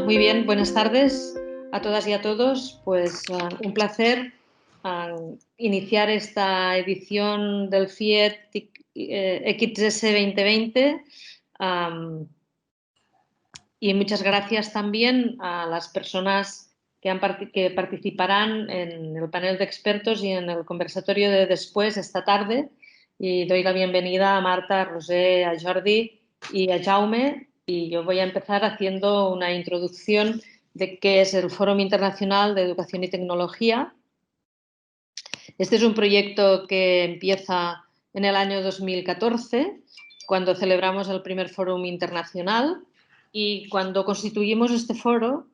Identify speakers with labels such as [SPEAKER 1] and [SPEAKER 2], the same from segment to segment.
[SPEAKER 1] Muy bien, buenas tardes a todas y a todos. Pues un placer iniciar esta edición del FIET XS 2020 y muchas gracias también a las personas que participarán en el panel de expertos y en el conversatorio de después esta tarde. Y doy la bienvenida a Marta, a Roser, a Jordi y a Jaume. Y yo voy a empezar haciendo una introducción de qué es el Fórum Internacional de Educación y Tecnología. Este es un proyecto que empieza en el año 2014, cuando celebramos el primer Fórum Internacional, y cuando constituimos este foro,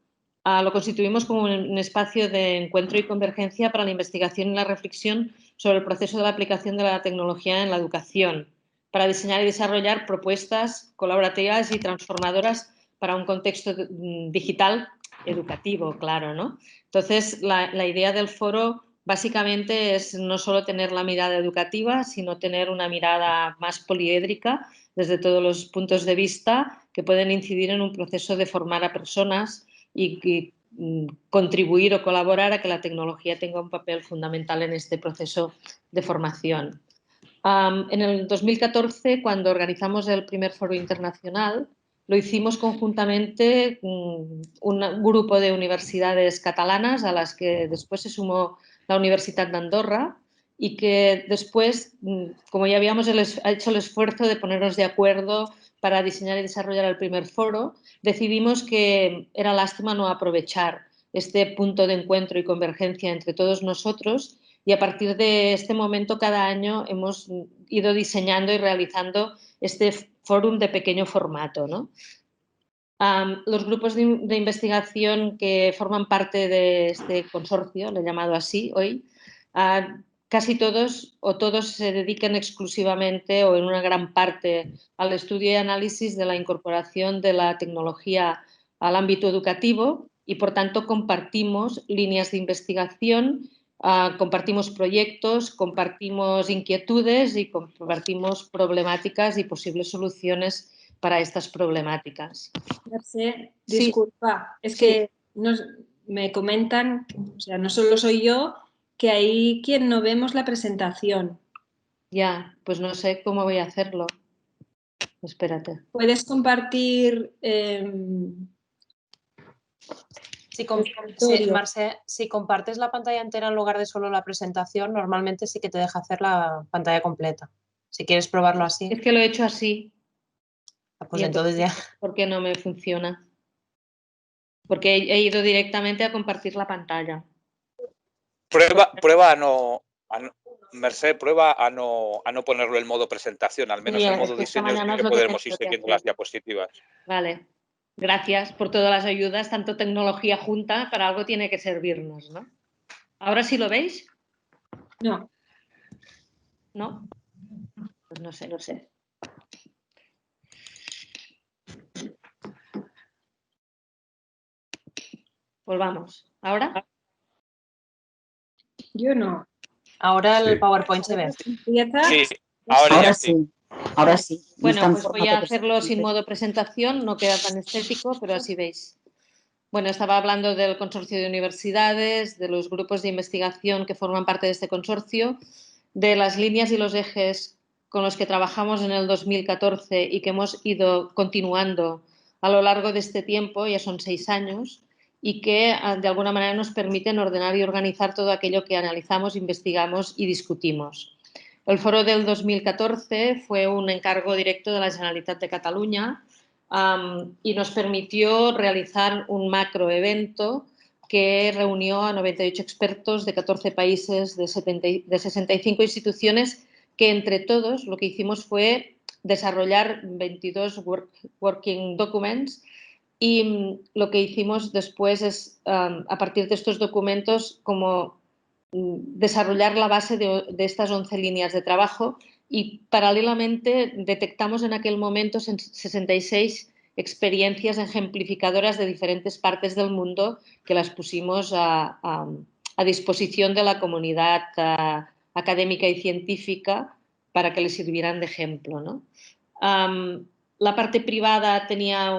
[SPEAKER 1] lo constituimos como un espacio de encuentro y convergencia para la investigación y la reflexión sobre el proceso de la aplicación de la tecnología en la educación, para diseñar y desarrollar propuestas colaborativas y transformadoras para un contexto digital educativo, claro, ¿no? Entonces, la idea del foro básicamente es no solo tener la mirada educativa, sino tener una mirada más poliédrica desde todos los puntos de vista que pueden incidir en un proceso de formar a personas y contribuir o colaborar a que la tecnología tenga un papel fundamental en este proceso de formación. En el 2014, cuando organizamos el primer foro internacional, lo hicimos conjuntamente un grupo de universidades catalanas a las que después se sumó la Universitat d'Andorra y que después, como ya habíamos hecho el esfuerzo de ponernos de acuerdo para diseñar y desarrollar el primer foro, decidimos que era lástima no aprovechar este punto de encuentro y convergencia entre todos nosotros, y a partir de este momento cada año hemos ido diseñando y realizando este fórum de pequeño formato, ¿no? Los grupos de investigación que forman parte de este consorcio, lo he llamado así hoy, casi todos o todos se dedican exclusivamente o en una gran parte al estudio y análisis de la incorporación de la tecnología al ámbito educativo y, por tanto, compartimos líneas de investigación, compartimos proyectos, compartimos inquietudes y compartimos problemáticas y posibles soluciones para estas problemáticas.
[SPEAKER 2] Mercè, disculpa, es que me comentan, o sea, no solo soy yo, que hay quien no vemos la presentación.
[SPEAKER 1] Ya, pues no sé cómo voy a hacerlo. Espérate.
[SPEAKER 2] ¿Puedes compartir?
[SPEAKER 3] Marcè, si compartes la pantalla entera en lugar de solo la presentación, normalmente sí que te deja hacer la pantalla completa. Si quieres probarlo así.
[SPEAKER 1] Es que lo he hecho así.
[SPEAKER 3] Pues entonces ya.
[SPEAKER 1] ¿Por qué no me funciona? Porque he ido directamente a compartir la pantalla.
[SPEAKER 4] Prueba a no, Mercè, prueba a no ponerlo en modo presentación, al menos en modo diseño, sí que podremos ir siguiendo las diapositivas.
[SPEAKER 1] Vale. Gracias por todas las ayudas, tanto tecnología junta, para algo tiene que servirnos, ¿no? ¿Ahora sí lo veis?
[SPEAKER 2] No.
[SPEAKER 1] ¿No? Pues no sé, no sé. Volvamos. ¿Ahora?
[SPEAKER 2] Yo no.
[SPEAKER 3] Ahora el PowerPoint se ve.
[SPEAKER 4] Sí, ahora sí.
[SPEAKER 5] Ahora sí.
[SPEAKER 1] Bueno, pues voy a hacerlo sin modo presentación, no queda tan estético, pero así veis. Bueno, estaba hablando del consorcio de universidades, de los grupos de investigación que forman parte de este consorcio, de las líneas y los ejes con los que trabajamos en el 2014 y que hemos ido continuando a lo largo de este tiempo, ya son 6 años, y que de alguna manera nos permiten ordenar y organizar todo aquello que analizamos, investigamos y discutimos. El foro del 2014 fue un encargo directo de la Generalitat de Cataluña y nos permitió realizar un macroevento que reunió a 98 expertos de 14 países, de 65 instituciones, que entre todos lo que hicimos fue desarrollar 22 working documents, y lo que hicimos después es, a partir de estos documentos, como desarrollar la base de estas 11 líneas de trabajo, y paralelamente detectamos en aquel momento 66 experiencias ejemplificadoras de diferentes partes del mundo que las pusimos a disposición de la comunidad académica y científica para que les sirvieran de ejemplo, ¿no? La parte privada tenía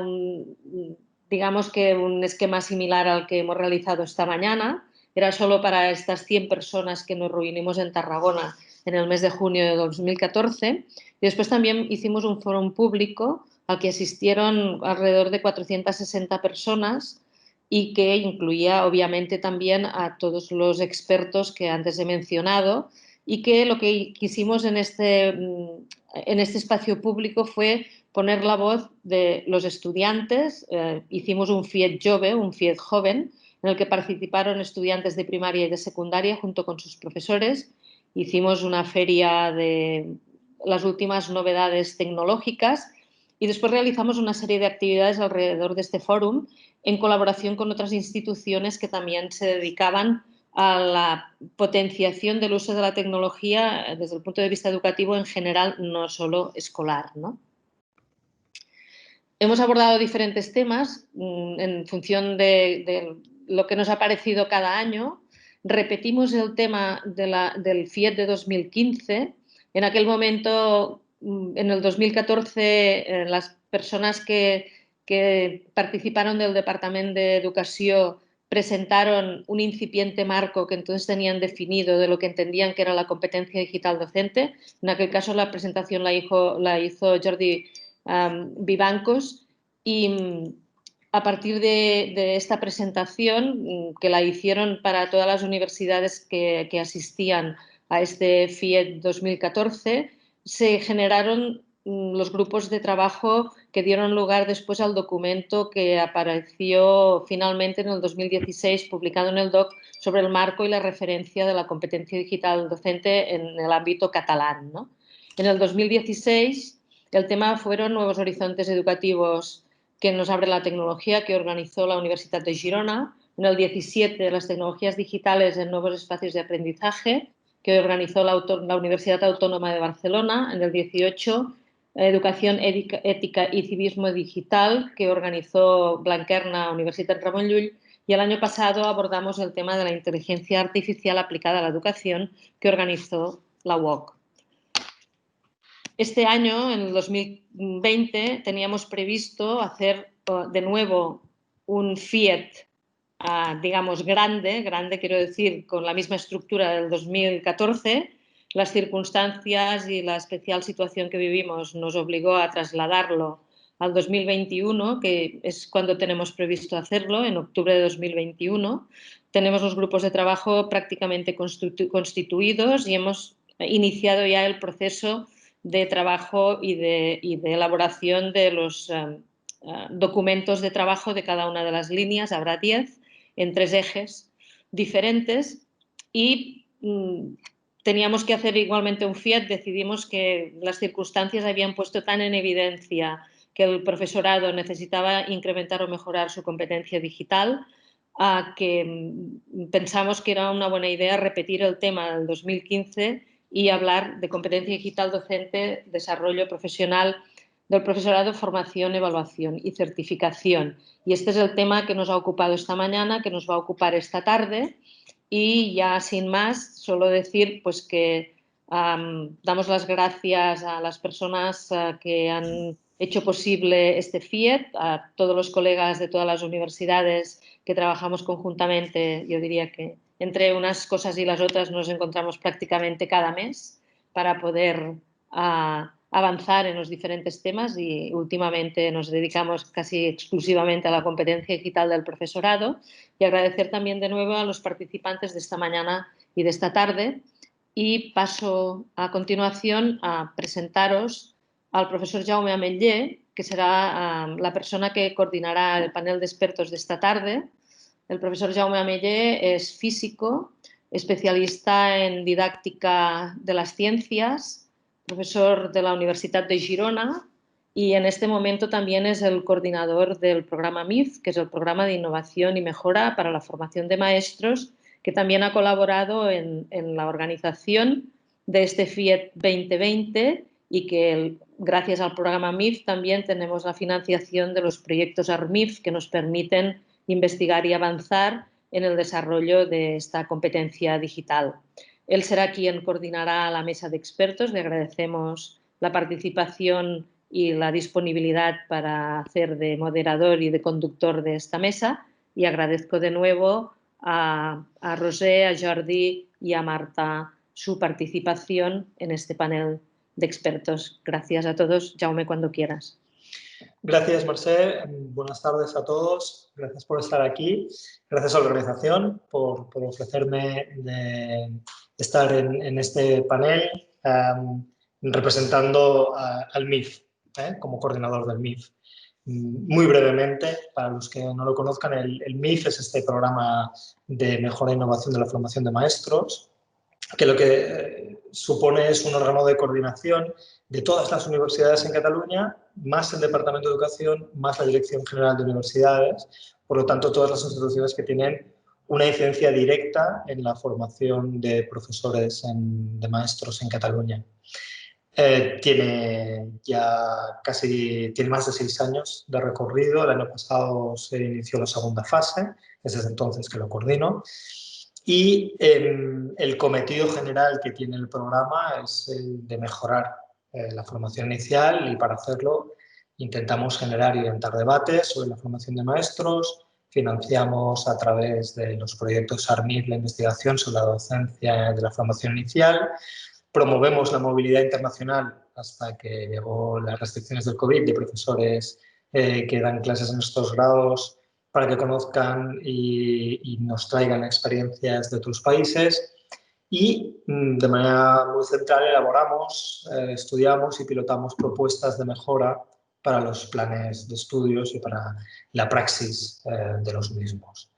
[SPEAKER 1] digamos que un esquema similar al que hemos realizado esta mañana. Era solo para estas 100 personas que nos reunimos en Tarragona en el mes de junio de 2014. Y después también hicimos un foro público al que asistieron alrededor de 460 personas y que incluía obviamente también a todos los expertos que antes he mencionado, y que lo que quisimos en este espacio público fue poner la voz de los estudiantes. Hicimos un FIET Jove, un FIET joven, en el que participaron estudiantes de primaria y de secundaria junto con sus profesores. Hicimos una feria de las últimas novedades tecnológicas y después realizamos una serie de actividades alrededor de este fórum en colaboración con otras instituciones que también se dedicaban a la potenciación del uso de la tecnología desde el punto de vista educativo en general, no solo escolar, ¿no? Hemos abordado diferentes temas en función de lo que nos ha parecido cada año. Repetimos el tema del FIET de 2015. En aquel momento, en el 2014, las personas que participaron del Departamento de Educación presentaron un incipiente marco que entonces tenían definido de lo que entendían que era la competencia digital docente. En aquel caso la presentación la hizo Jordi Vivancos, y a partir de esta presentación, que la hicieron para todas las universidades que asistían a este FIET 2014, se generaron los grupos de trabajo que dieron lugar después al documento que apareció finalmente en el 2016, publicado en el DOC, sobre el marco y la referencia de la competencia digital docente en el ámbito catalán, ¿no? En el 2016 el tema fueron nuevos horizontes educativos que nos abre la tecnología, que organizó la Universidad de Girona. En el 17, las tecnologías digitales en nuevos espacios de aprendizaje, que organizó la Universidad Autónoma de Barcelona. En el 18, Educación, Ética y Civismo Digital, que organizó Blanquerna, Universitat Ramon Llull. Y el año pasado abordamos el tema de la inteligencia artificial aplicada a la educación, que organizó la UOC. Este año, en el 2020, teníamos previsto hacer de nuevo un FIET, digamos, grande, quiero decir, con la misma estructura del 2014. Las circunstancias y la especial situación que vivimos nos obligó a trasladarlo al 2021, que es cuando tenemos previsto hacerlo, en octubre de 2021. Tenemos los grupos de trabajo prácticamente constituidos y hemos iniciado ya el proceso de trabajo y de elaboración de los documentos de trabajo de cada una de las líneas. Habrá 10 en 3 ejes diferentes y teníamos que hacer igualmente un FIET. Decidimos que las circunstancias habían puesto tan en evidencia que el profesorado necesitaba incrementar o mejorar su competencia digital, que pensamos que era una buena idea repetir el tema del 2015 y hablar de competencia digital docente, desarrollo profesional del profesorado, formación, evaluación y certificación. Y este es el tema que nos ha ocupado esta mañana, que nos va a ocupar esta tarde. Y ya sin más, solo decir pues que damos las gracias a las personas que han hecho posible este FIET, a todos los colegas de todas las universidades que trabajamos conjuntamente. Yo diría que entre unas cosas y las otras nos encontramos prácticamente cada mes para poder avanzar en los diferentes temas, y últimamente nos dedicamos casi exclusivamente a la competencia digital del profesorado. Y agradecer también de nuevo a los participantes de esta mañana y de esta tarde. Y paso a continuación a presentaros al profesor Jaume Ametller, que será la persona que coordinará el panel de expertos de esta tarde. El profesor Jaume Ametller es físico, especialista en didáctica de las ciencias, profesor de la Universidad de Girona, y en este momento también es el coordinador del programa MIF, que es el programa de innovación y mejora para la formación de maestros, que también ha colaborado en la organización de este FIET 2020, y que gracias al programa MIF también tenemos la financiación de los proyectos ARMIF que nos permiten investigar y avanzar en el desarrollo de esta competencia digital. Él será quien coordinará la mesa de expertos. Le agradecemos la participación y la disponibilidad para hacer de moderador y de conductor de esta mesa, y agradezco de nuevo a Roser, a Jordi y a Marta su participación en este panel de expertos. Gracias a todos. Jaume, cuando quieras.
[SPEAKER 5] Gracias, Mercè. Buenas tardes a todos. Gracias por estar aquí. Gracias a la organización por ofrecerme de estar en este panel representando al MIF, como coordinador del MIF. Muy brevemente, para los que no lo conozcan, el MIF es este programa de mejora e innovación de la formación de maestros, que lo que supone es un órgano de coordinación de todas las universidades en Cataluña, más el Departamento de Educación, más la Dirección General de Universidades, por lo tanto, todas las instituciones que tienen una incidencia directa en la formación de profesores, de maestros en Cataluña. Tiene más de 6 años de recorrido. El año pasado se inició la segunda fase, es desde entonces que lo coordino. Y el cometido general que tiene el programa es el de mejorar la formación inicial, y para hacerlo intentamos generar y orientar debates sobre la formación de maestros. Financiamos a través de los proyectos ARMIR la investigación sobre la docencia de la formación inicial. Promovemos la movilidad internacional hasta que llegó las restricciones del COVID de profesores que dan clases en estos grados, para que conozcan y nos traigan experiencias de otros países. Y de manera muy central elaboramos, estudiamos y pilotamos propuestas de mejora para los planes de estudios y para la praxis de los mismos.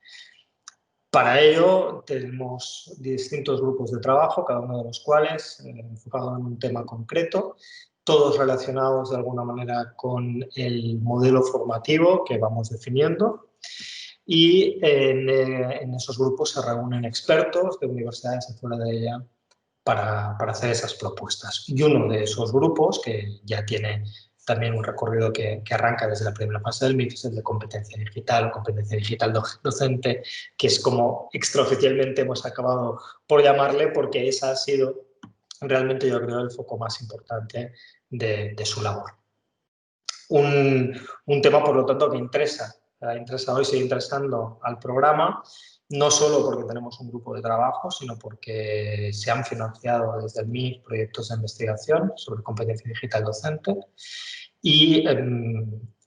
[SPEAKER 5] Para ello tenemos distintos grupos de trabajo, cada uno de los cuales enfocado en un tema concreto, todos relacionados de alguna manera con el modelo formativo que vamos definiendo. Y en esos grupos se reúnen expertos de universidades y fuera de ella para hacer esas propuestas. Y uno de esos grupos, que ya tiene también un recorrido que arranca desde la primera fase del MIF, es el de competencia digital docente, que es como extraoficialmente hemos acabado por llamarle, porque ese ha sido realmente, yo creo, el foco más importante de su labor. Un tema, por lo tanto, que ha interesado y sigue interesando al programa, no solo porque tenemos un grupo de trabajo, sino porque se han financiado desde el MIF proyectos de investigación sobre competencia digital docente. Y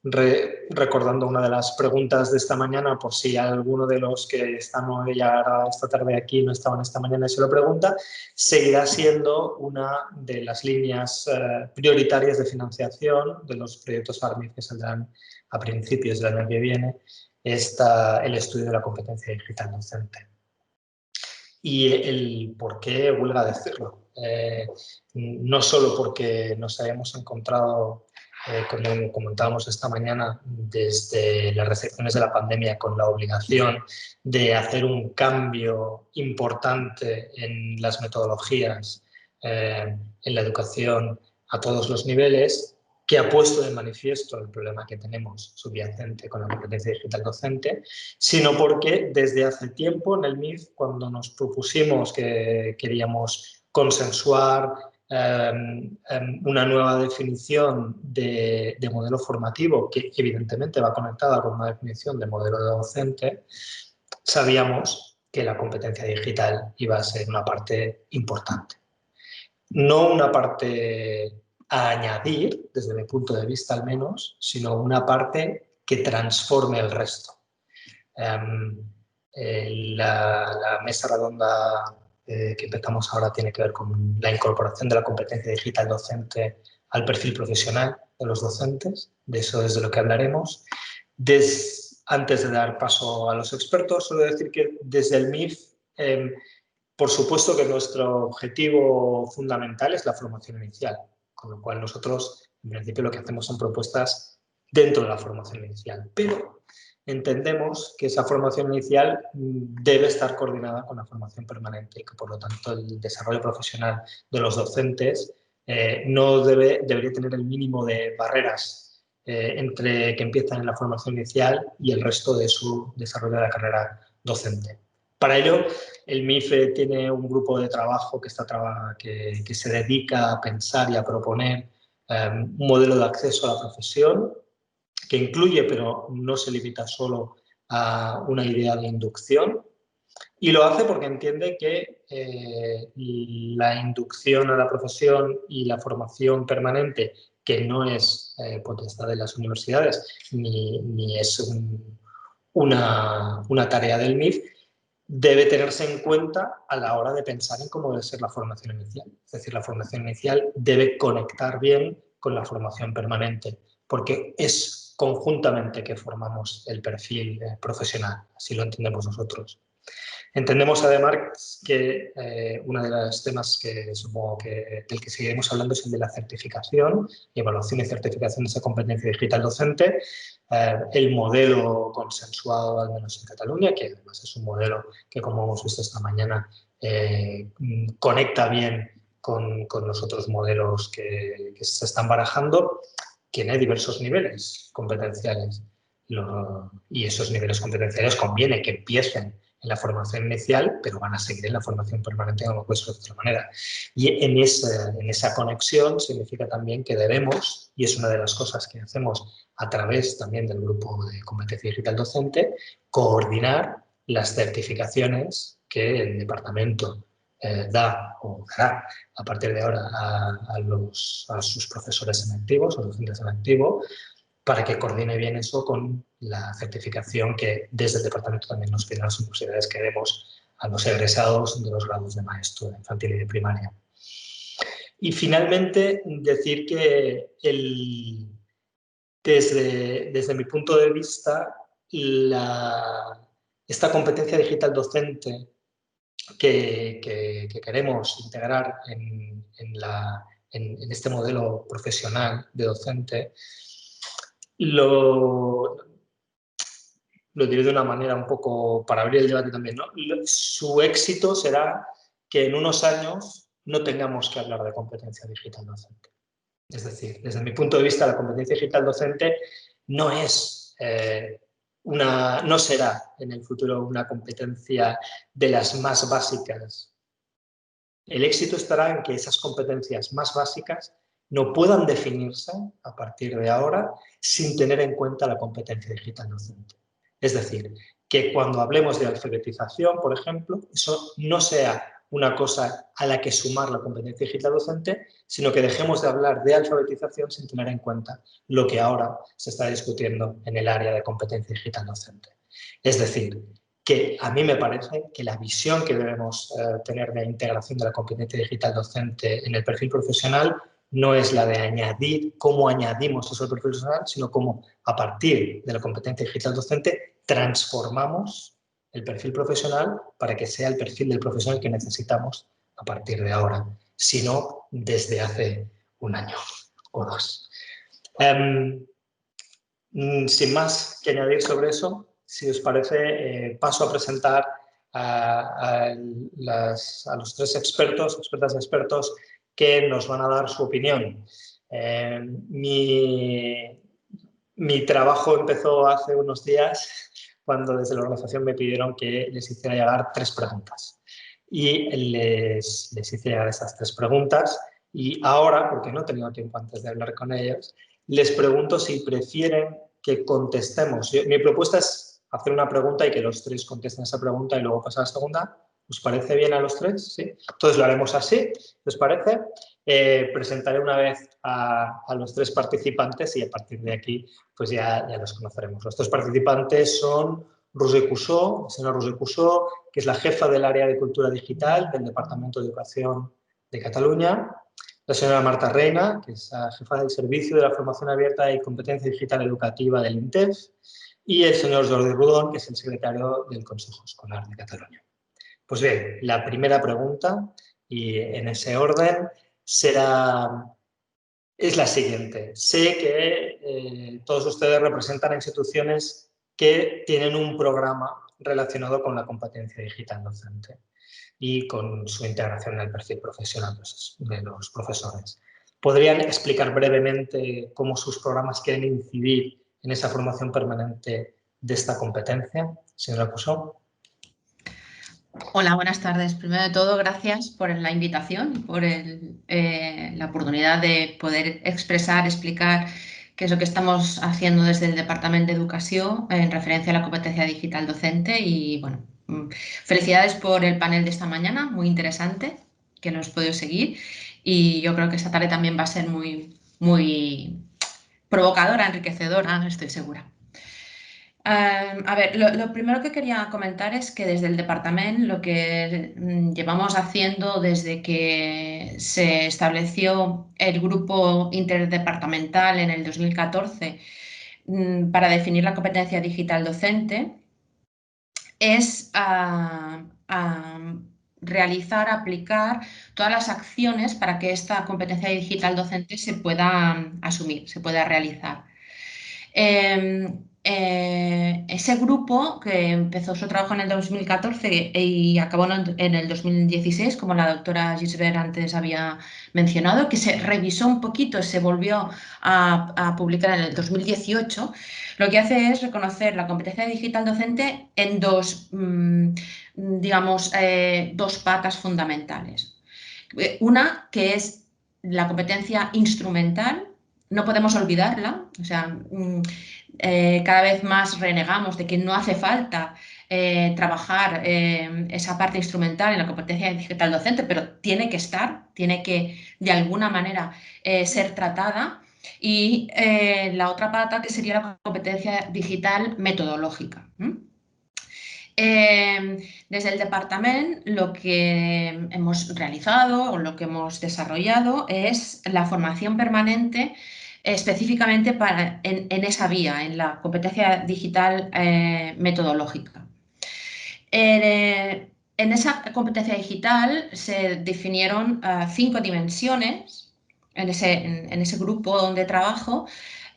[SPEAKER 5] recordando una de las preguntas de esta mañana, por si alguno de los que están hoy ya esta tarde aquí no estaban esta mañana y se lo pregunta, seguirá siendo una de las líneas prioritarias de financiación de los proyectos ARMIR que saldrán a principios del año que viene, el estudio de la competencia digital docente. Y el por qué huelga decirlo. No solo porque nos hayamos encontrado, como comentábamos esta mañana, desde las restricciones de la pandemia, con la obligación de hacer un cambio importante en las metodologías, en la educación a todos los niveles, que ha puesto de manifiesto el problema que tenemos subyacente con la competencia digital docente, sino porque desde hace tiempo en el MIF, cuando nos propusimos que queríamos consensuar una nueva definición de modelo formativo, que evidentemente va conectada con una definición de modelo de docente, sabíamos que la competencia digital iba a ser una parte importante. No una parte a añadir, desde mi punto de vista al menos, sino una parte que transforme el resto. La mesa redonda que empezamos ahora tiene que ver con la incorporación de la competencia digital docente al perfil profesional de los docentes. De eso es de lo que hablaremos. Antes de dar paso a los expertos, suelo decir que desde el MIF, por supuesto que nuestro objetivo fundamental es la formación inicial, con lo cual nosotros, en principio, lo que hacemos son propuestas dentro de la formación inicial, pero entendemos que esa formación inicial debe estar coordinada con la formación permanente y que, por lo tanto, el desarrollo profesional de los docentes no debería tener el mínimo de barreras entre que empiezan en la formación inicial y el resto de su desarrollo de la carrera docente. Para ello, el MIF tiene un grupo de trabajo que se dedica a pensar y a proponer un modelo de acceso a la profesión que incluye, pero no se limita solo a una idea de inducción, y lo hace porque entiende que la inducción a la profesión y la formación permanente, que no es potestad de las universidades ni es una tarea del MIF, debe tenerse en cuenta a la hora de pensar en cómo debe ser la formación inicial. Es decir, la formación inicial debe conectar bien con la formación permanente, porque es conjuntamente que formamos el perfil profesional, así lo entendemos nosotros. Entendemos además que uno de los temas que supongo que del que seguiremos hablando es el de la certificación y evaluación y certificación de esa competencia digital docente. El modelo consensuado, al menos en Cataluña, que además es un modelo que, como hemos visto esta mañana, conecta bien con los otros modelos que se están barajando, tiene diversos niveles competenciales. Y esos niveles competenciales conviene que empiecen en la formación inicial, pero van a seguir en la formación permanente, como puede ser de otra manera. Y en esa conexión significa también que debemos, y es una de las cosas que hacemos a través también del grupo de competencia digital docente, coordinar las certificaciones que el departamento da o dará a partir de ahora a sus profesores en activo, a sus docentes en activo, para que coordine bien eso con la certificación que desde el departamento también nos piden las universidades que demos a los egresados de los grados de maestro de infantil y de primaria. Y finalmente, decir que desde mi punto de vista, esta competencia digital docente que queremos integrar en este modelo profesional de docente, lo diré de una manera un poco para abrir el debate también, ¿no? Su éxito será que en unos años no tengamos que hablar de competencia digital docente. Es decir, desde mi punto de vista, la competencia digital docente no será en el futuro una competencia de las más básicas. El éxito estará en que esas competencias más básicas no puedan definirse a partir de ahora sin tener en cuenta la competencia digital docente. Es decir, que cuando hablemos de alfabetización, por ejemplo, eso no sea una cosa a la que sumar la competencia digital docente, sino que dejemos de hablar de alfabetización sin tener en cuenta lo que ahora se está discutiendo en el área de competencia digital docente. Es decir, que a mí me parece que la visión que debemos tener de integración de la competencia digital docente en el perfil profesional no es la de añadir cómo añadimos eso al perfil profesional, sino cómo a partir de la competencia digital docente transformamos el perfil profesional para que sea el perfil del profesional que necesitamos a partir de ahora, sino desde hace un año o dos. Sin más que añadir sobre eso, si os parece, paso a presentar a los tres expertas y expertos que nos van a dar su opinión. Mi trabajo empezó hace unos días cuando desde la organización me pidieron que les hiciera llegar 3 preguntas. Y les hice llegar esas 3 preguntas y ahora, porque no he tenido tiempo antes de hablar con ellos, les pregunto si prefieren que contestemos. Mi propuesta es hacer una pregunta y que los 3 contesten esa pregunta y luego pasar a la segunda. ¿Os parece bien a los 3? ¿Sí? Entonces lo haremos así, ¿os parece? Presentaré una vez a los 3 participantes y a partir de aquí pues ya los conoceremos. Los 3 participantes son Roser Cussó, la señora Roser Cussó, que es la jefa del área de cultura digital del Departamento de Educación de Cataluña, la señora Marta Reina, que es la jefa del Servicio de la Formación Abierta y Competencia Digital Educativa del INTEF, y el señor Jordi Rodón, que es el secretario del Consejo Escolar de Cataluña. Pues bien, la primera pregunta, y en ese orden, es la siguiente. Sé que todos ustedes representan instituciones que tienen un programa relacionado con la competencia digital docente y con su integración en el perfil profesional de los profesores. ¿Podrían explicar brevemente cómo sus programas quieren incidir en esa formación permanente de esta competencia, señora Cussó?
[SPEAKER 6] Hola, buenas tardes. Primero de todo, gracias por la invitación y por la oportunidad de poder expresar, explicar qué es lo que estamos haciendo desde el Departamento de Educación en referencia a la competencia digital docente. Y bueno, felicidades por el panel de esta mañana, muy interesante, que lo hemos podido seguir. Y yo creo que esta tarde también va a ser muy provocadora, enriquecedora, estoy segura. A ver, lo primero que quería comentar es que desde el departamento lo que llevamos haciendo desde que se estableció el grupo interdepartamental en el 2014 para definir la competencia digital docente es realizar, aplicar todas las acciones para que esta competencia digital docente se pueda asumir, se pueda realizar. Ese grupo que empezó su trabajo en el 2014 y acabó en el 2016, como la doctora Gisbert antes había mencionado, que se revisó un poquito, se volvió a publicar en el 2018, lo que hace es reconocer la competencia digital docente en dos, digamos, dos patas fundamentales. Una que es la competencia instrumental, no podemos olvidarla, o sea, cada vez más renegamos de que no hace falta trabajar esa parte instrumental en la competencia digital docente, pero tiene que estar, tiene que de alguna manera ser tratada. Y la otra pata que sería la competencia digital metodológica. Desde el departamento lo que hemos realizado o lo que hemos desarrollado es la formación permanente específicamente en esa vía, en la competencia digital metodológica. En esa competencia digital se definieron 5 dimensiones en ese grupo donde trabajo.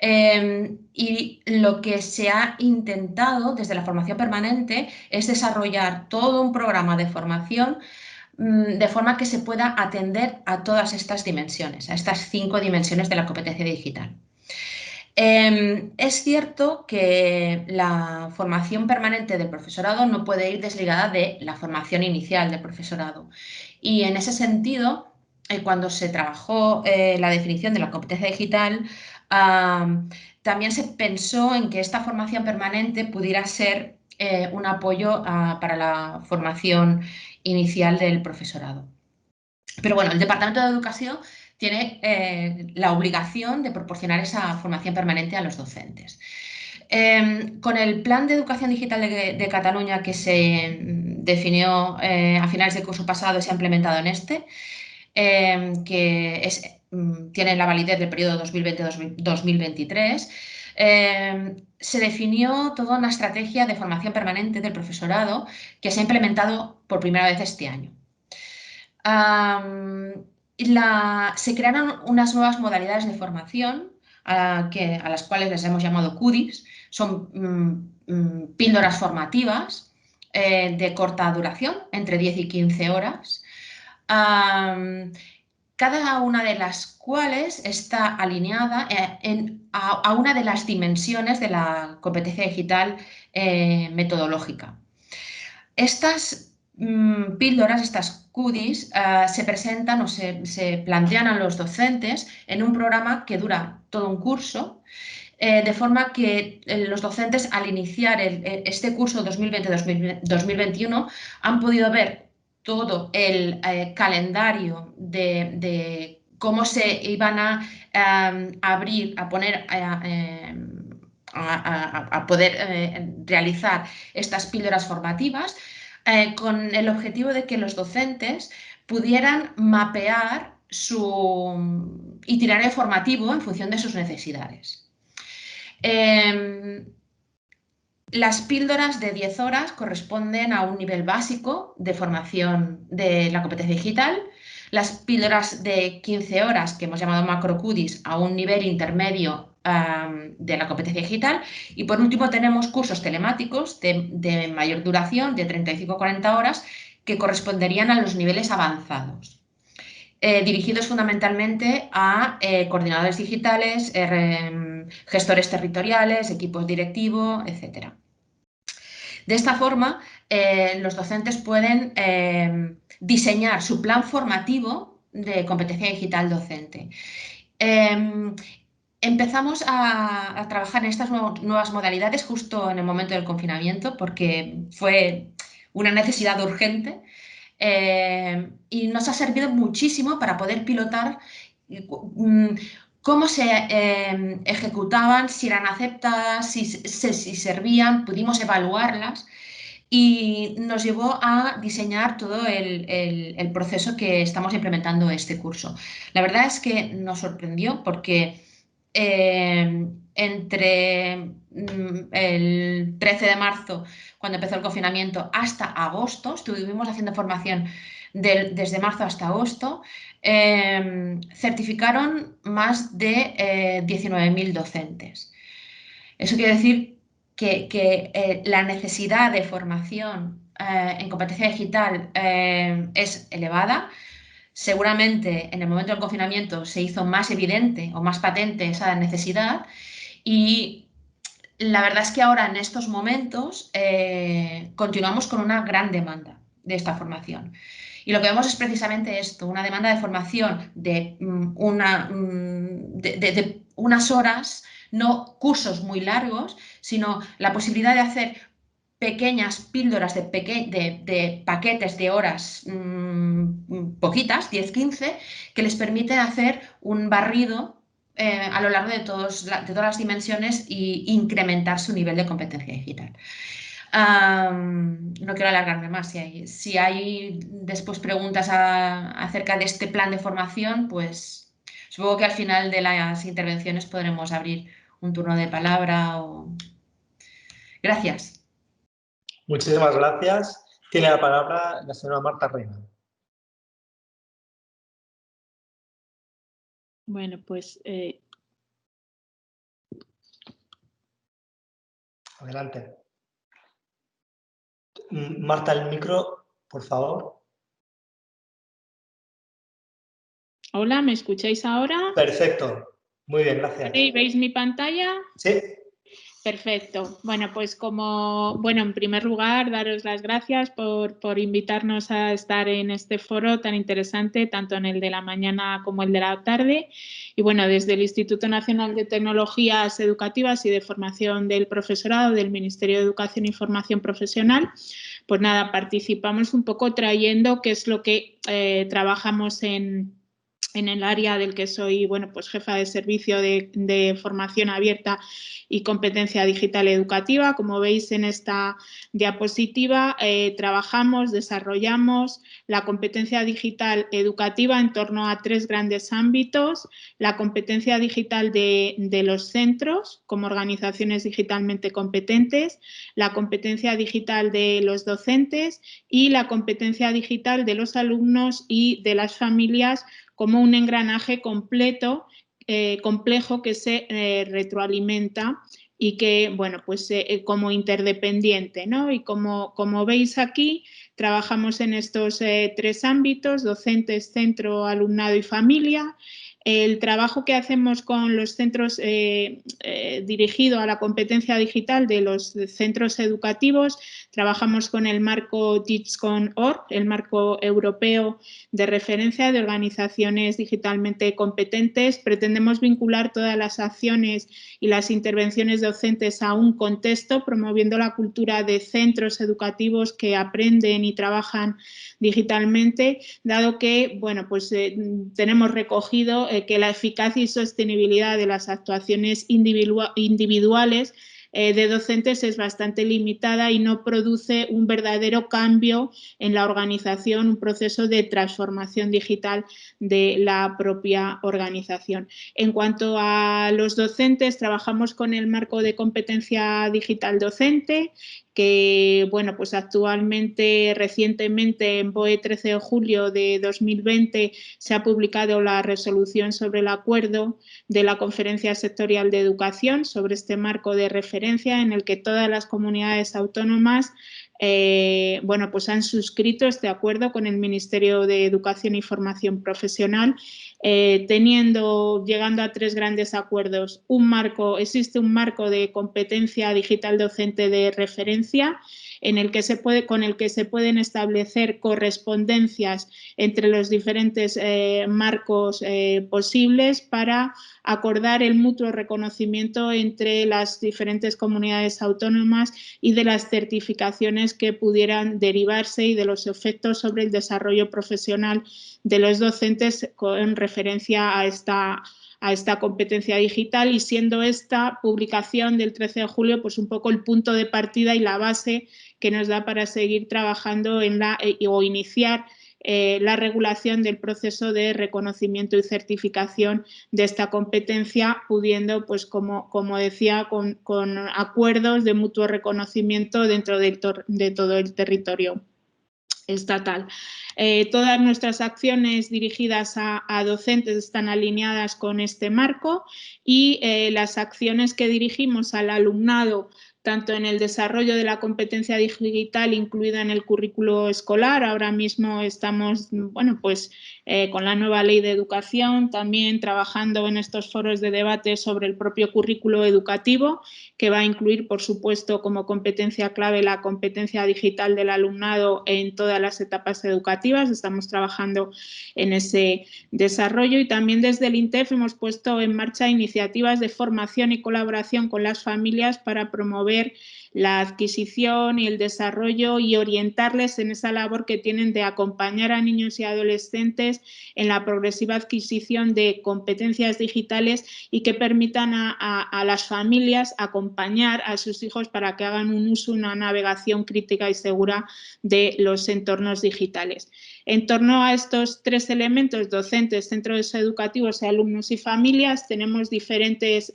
[SPEAKER 6] Y lo que se ha intentado desde la formación permanente es desarrollar todo un programa de formación de forma que se pueda atender a todas estas dimensiones, a estas 5 dimensiones de la competencia digital. Es cierto que la formación permanente del profesorado no puede ir desligada de la formación inicial del profesorado. Y en ese sentido, cuando se trabajó la definición de la competencia digital, también se pensó en que esta formación permanente pudiera ser un apoyo para la formación inicial del profesorado. Pero bueno, el Departamento de Educación tiene la obligación de proporcionar esa formación permanente a los docentes. Con el Plan de Educación Digital de Cataluña que se definió a finales del curso pasado y se ha implementado en este, que tiene la validez del periodo 2020-2023, se definió toda una estrategia de formación permanente del profesorado que se ha implementado por primera vez este año. Se crearon unas nuevas modalidades de formación a las cuales les hemos llamado CUDIs. Son píldoras formativas de corta duración, entre 10 y 15 horas, cada una de las cuales está alineada a una de las dimensiones de la competencia digital metodológica. Estas píldoras, estas CUDIs, se presentan o se plantean a los docentes en un programa que dura todo un curso, de forma que los docentes al iniciar este curso 2020-2021 han podido ver todo el calendario de cómo se iban a abrir, a poner a poder realizar estas píldoras formativas con el objetivo de que los docentes pudieran mapear su itinerario formativo en función de sus necesidades. Las píldoras de 10 horas corresponden a un nivel básico de formación de la competencia digital. Las píldoras de 15 horas, que hemos llamado macro-CUDIs, a un nivel intermedio de la competencia digital. Y por último tenemos cursos telemáticos de mayor duración, de 35 a 40 horas, que corresponderían a los niveles avanzados. Dirigidos fundamentalmente a coordinadores digitales, gestores territoriales, equipos directivos, etc. De esta forma, los docentes pueden diseñar su plan formativo de competencia digital docente. Empezamos a trabajar en estas nuevas modalidades justo en el momento del confinamiento porque fue una necesidad urgente y nos ha servido muchísimo para poder pilotar cómo se ejecutaban, si eran aceptadas, si servían, pudimos evaluarlas y nos llevó a diseñar todo el proceso que estamos implementando este curso. La verdad es que nos sorprendió porque entre el 13 de marzo, cuando empezó el confinamiento, hasta agosto, estuvimos haciendo formación desde marzo hasta agosto, certificaron más de 19.000 docentes. Eso quiere decir que la necesidad de formación en competencia digital es elevada. Seguramente en el momento del confinamiento se hizo más evidente o más patente esa necesidad y la verdad es que ahora en estos momentos continuamos con una gran demanda de esta formación. Y lo que vemos es precisamente esto, una demanda de formación de unas horas, no cursos muy largos, sino la posibilidad de hacer pequeñas píldoras de paquetes de horas poquitas, 10-15, que les permiten hacer un barrido a lo largo de todas las dimensiones e incrementar su nivel de competencia digital. No quiero alargarme más. Si hay después preguntas acerca de este plan de formación, pues supongo que al final de las intervenciones podremos abrir un turno de palabra. Gracias.
[SPEAKER 5] Muchísimas gracias. Tiene la palabra la señora Marta Reina.
[SPEAKER 7] Bueno, pues...
[SPEAKER 5] Adelante. Marta, el micro, por favor.
[SPEAKER 7] Hola, ¿me escucháis ahora?
[SPEAKER 5] Perfecto. Muy bien, gracias.
[SPEAKER 7] ¿Veis mi pantalla?
[SPEAKER 5] Sí.
[SPEAKER 7] Perfecto. Bueno, pues en primer lugar, daros las gracias por invitarnos a estar en este foro tan interesante, tanto en el de la mañana como el de la tarde. Y bueno, desde el Instituto Nacional de Tecnologías Educativas y de Formación del Profesorado del Ministerio de Educación y Formación Profesional, pues nada, participamos un poco trayendo qué es lo que trabajamos en el área del que soy, bueno, pues jefa de servicio de formación abierta y competencia digital educativa. Como veis en esta diapositiva, trabajamos, desarrollamos la competencia digital educativa en torno a 3 grandes ámbitos: la competencia digital de los centros como organizaciones digitalmente competentes, la competencia digital de los docentes y la competencia digital de los alumnos y de las familias, como un engranaje complejo que se retroalimenta y que, bueno, pues como interdependiente, ¿no? Y como veis aquí, trabajamos en estos 3 ámbitos: docentes, centro, alumnado y familia. El trabajo que hacemos con los centros dirigido a la competencia digital de los centros educativos, trabajamos con el marco Teachcon.org, el marco europeo de referencia de organizaciones digitalmente competentes. Pretendemos vincular todas las acciones y las intervenciones docentes a un contexto, promoviendo la cultura de centros educativos que aprenden y trabajan digitalmente, dado que, bueno, pues tenemos recogido que la eficacia y sostenibilidad de las actuaciones individuales de docentes es bastante limitada y no produce un verdadero cambio en la organización, un proceso de transformación digital de la propia organización. En cuanto a los docentes, trabajamos con el marco de competencia digital docente, que, bueno, pues actualmente, recientemente, en BOE 13 de julio de 2020, se ha publicado la resolución sobre el acuerdo de la Conferencia Sectorial de Educación sobre este marco de referencia, en el que todas las comunidades autónomas bueno, pues han suscrito este acuerdo con el Ministerio de Educación y Formación Profesional, llegando a 3 grandes acuerdos. Existe un marco de competencia digital docente de referencia, con el que se pueden establecer correspondencias entre los diferentes marcos posibles para acordar el mutuo reconocimiento entre las diferentes comunidades autónomas y de las certificaciones que pudieran derivarse y de los efectos sobre el desarrollo profesional de los docentes con referencia a esta competencia digital, y siendo esta publicación del 13 de julio pues un poco el punto de partida y la base que nos da para seguir trabajando o iniciar la regulación del proceso de reconocimiento y certificación de esta competencia, pudiendo, pues como decía, con acuerdos de mutuo reconocimiento dentro de todo el territorio estatal. Todas nuestras acciones dirigidas a docentes están alineadas con este marco, y las acciones que dirigimos al alumnado, tanto en el desarrollo de la competencia digital incluida en el currículo escolar. Ahora mismo estamos, bueno, pues con la nueva ley de educación, también trabajando en estos foros de debate sobre el propio currículo educativo, que va a incluir, por supuesto, como competencia clave la competencia digital del alumnado en todas las etapas educativas. Estamos trabajando en ese desarrollo, y también desde el INTEF hemos puesto en marcha iniciativas de formación y colaboración con las familias para promover la adquisición y el desarrollo y orientarles en esa labor que tienen de acompañar a niños y adolescentes en la progresiva adquisición de competencias digitales, y que permitan a las familias acompañar a sus hijos para que hagan un uso, una navegación crítica y segura de los entornos digitales. En torno a estos tres elementos, docentes, centros educativos, alumnos y familias, tenemos diferentes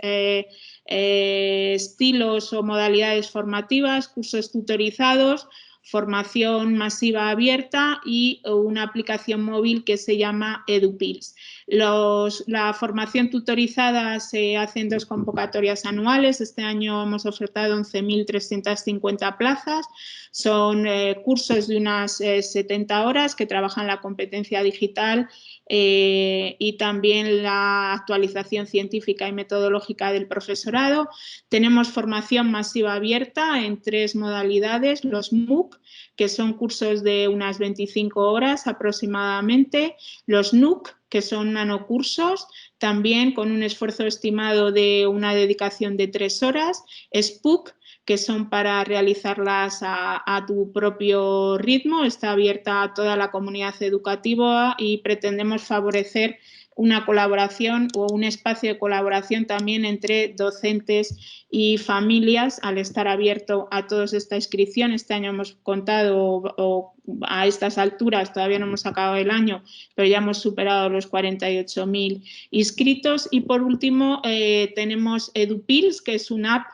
[SPEAKER 7] estilos o modalidades formativas, cursos tutorizados, formación masiva abierta y una aplicación móvil que se llama EduPills. La formación tutorizada se hace en 2 convocatorias anuales. Este año hemos ofertado 11.350 plazas. Son cursos de unas 70 horas que trabajan la competencia digital y también la actualización científica y metodológica del profesorado. Tenemos formación masiva abierta en 3 modalidades: los MOOC, que son cursos de unas 25 horas aproximadamente; los NUC, que son nanocursos, también con un esfuerzo estimado de una dedicación de 3 horas; SPUC, que son para realizarlas a tu propio ritmo. Está abierta a toda la comunidad educativa y pretendemos favorecer una colaboración o un espacio de colaboración también entre docentes y familias, al estar abierto a todos esta inscripción. Este año hemos contado, a estas alturas todavía no hemos acabado el año, pero ya hemos superado los 48.000 inscritos. Y por último tenemos EduPills, que es una app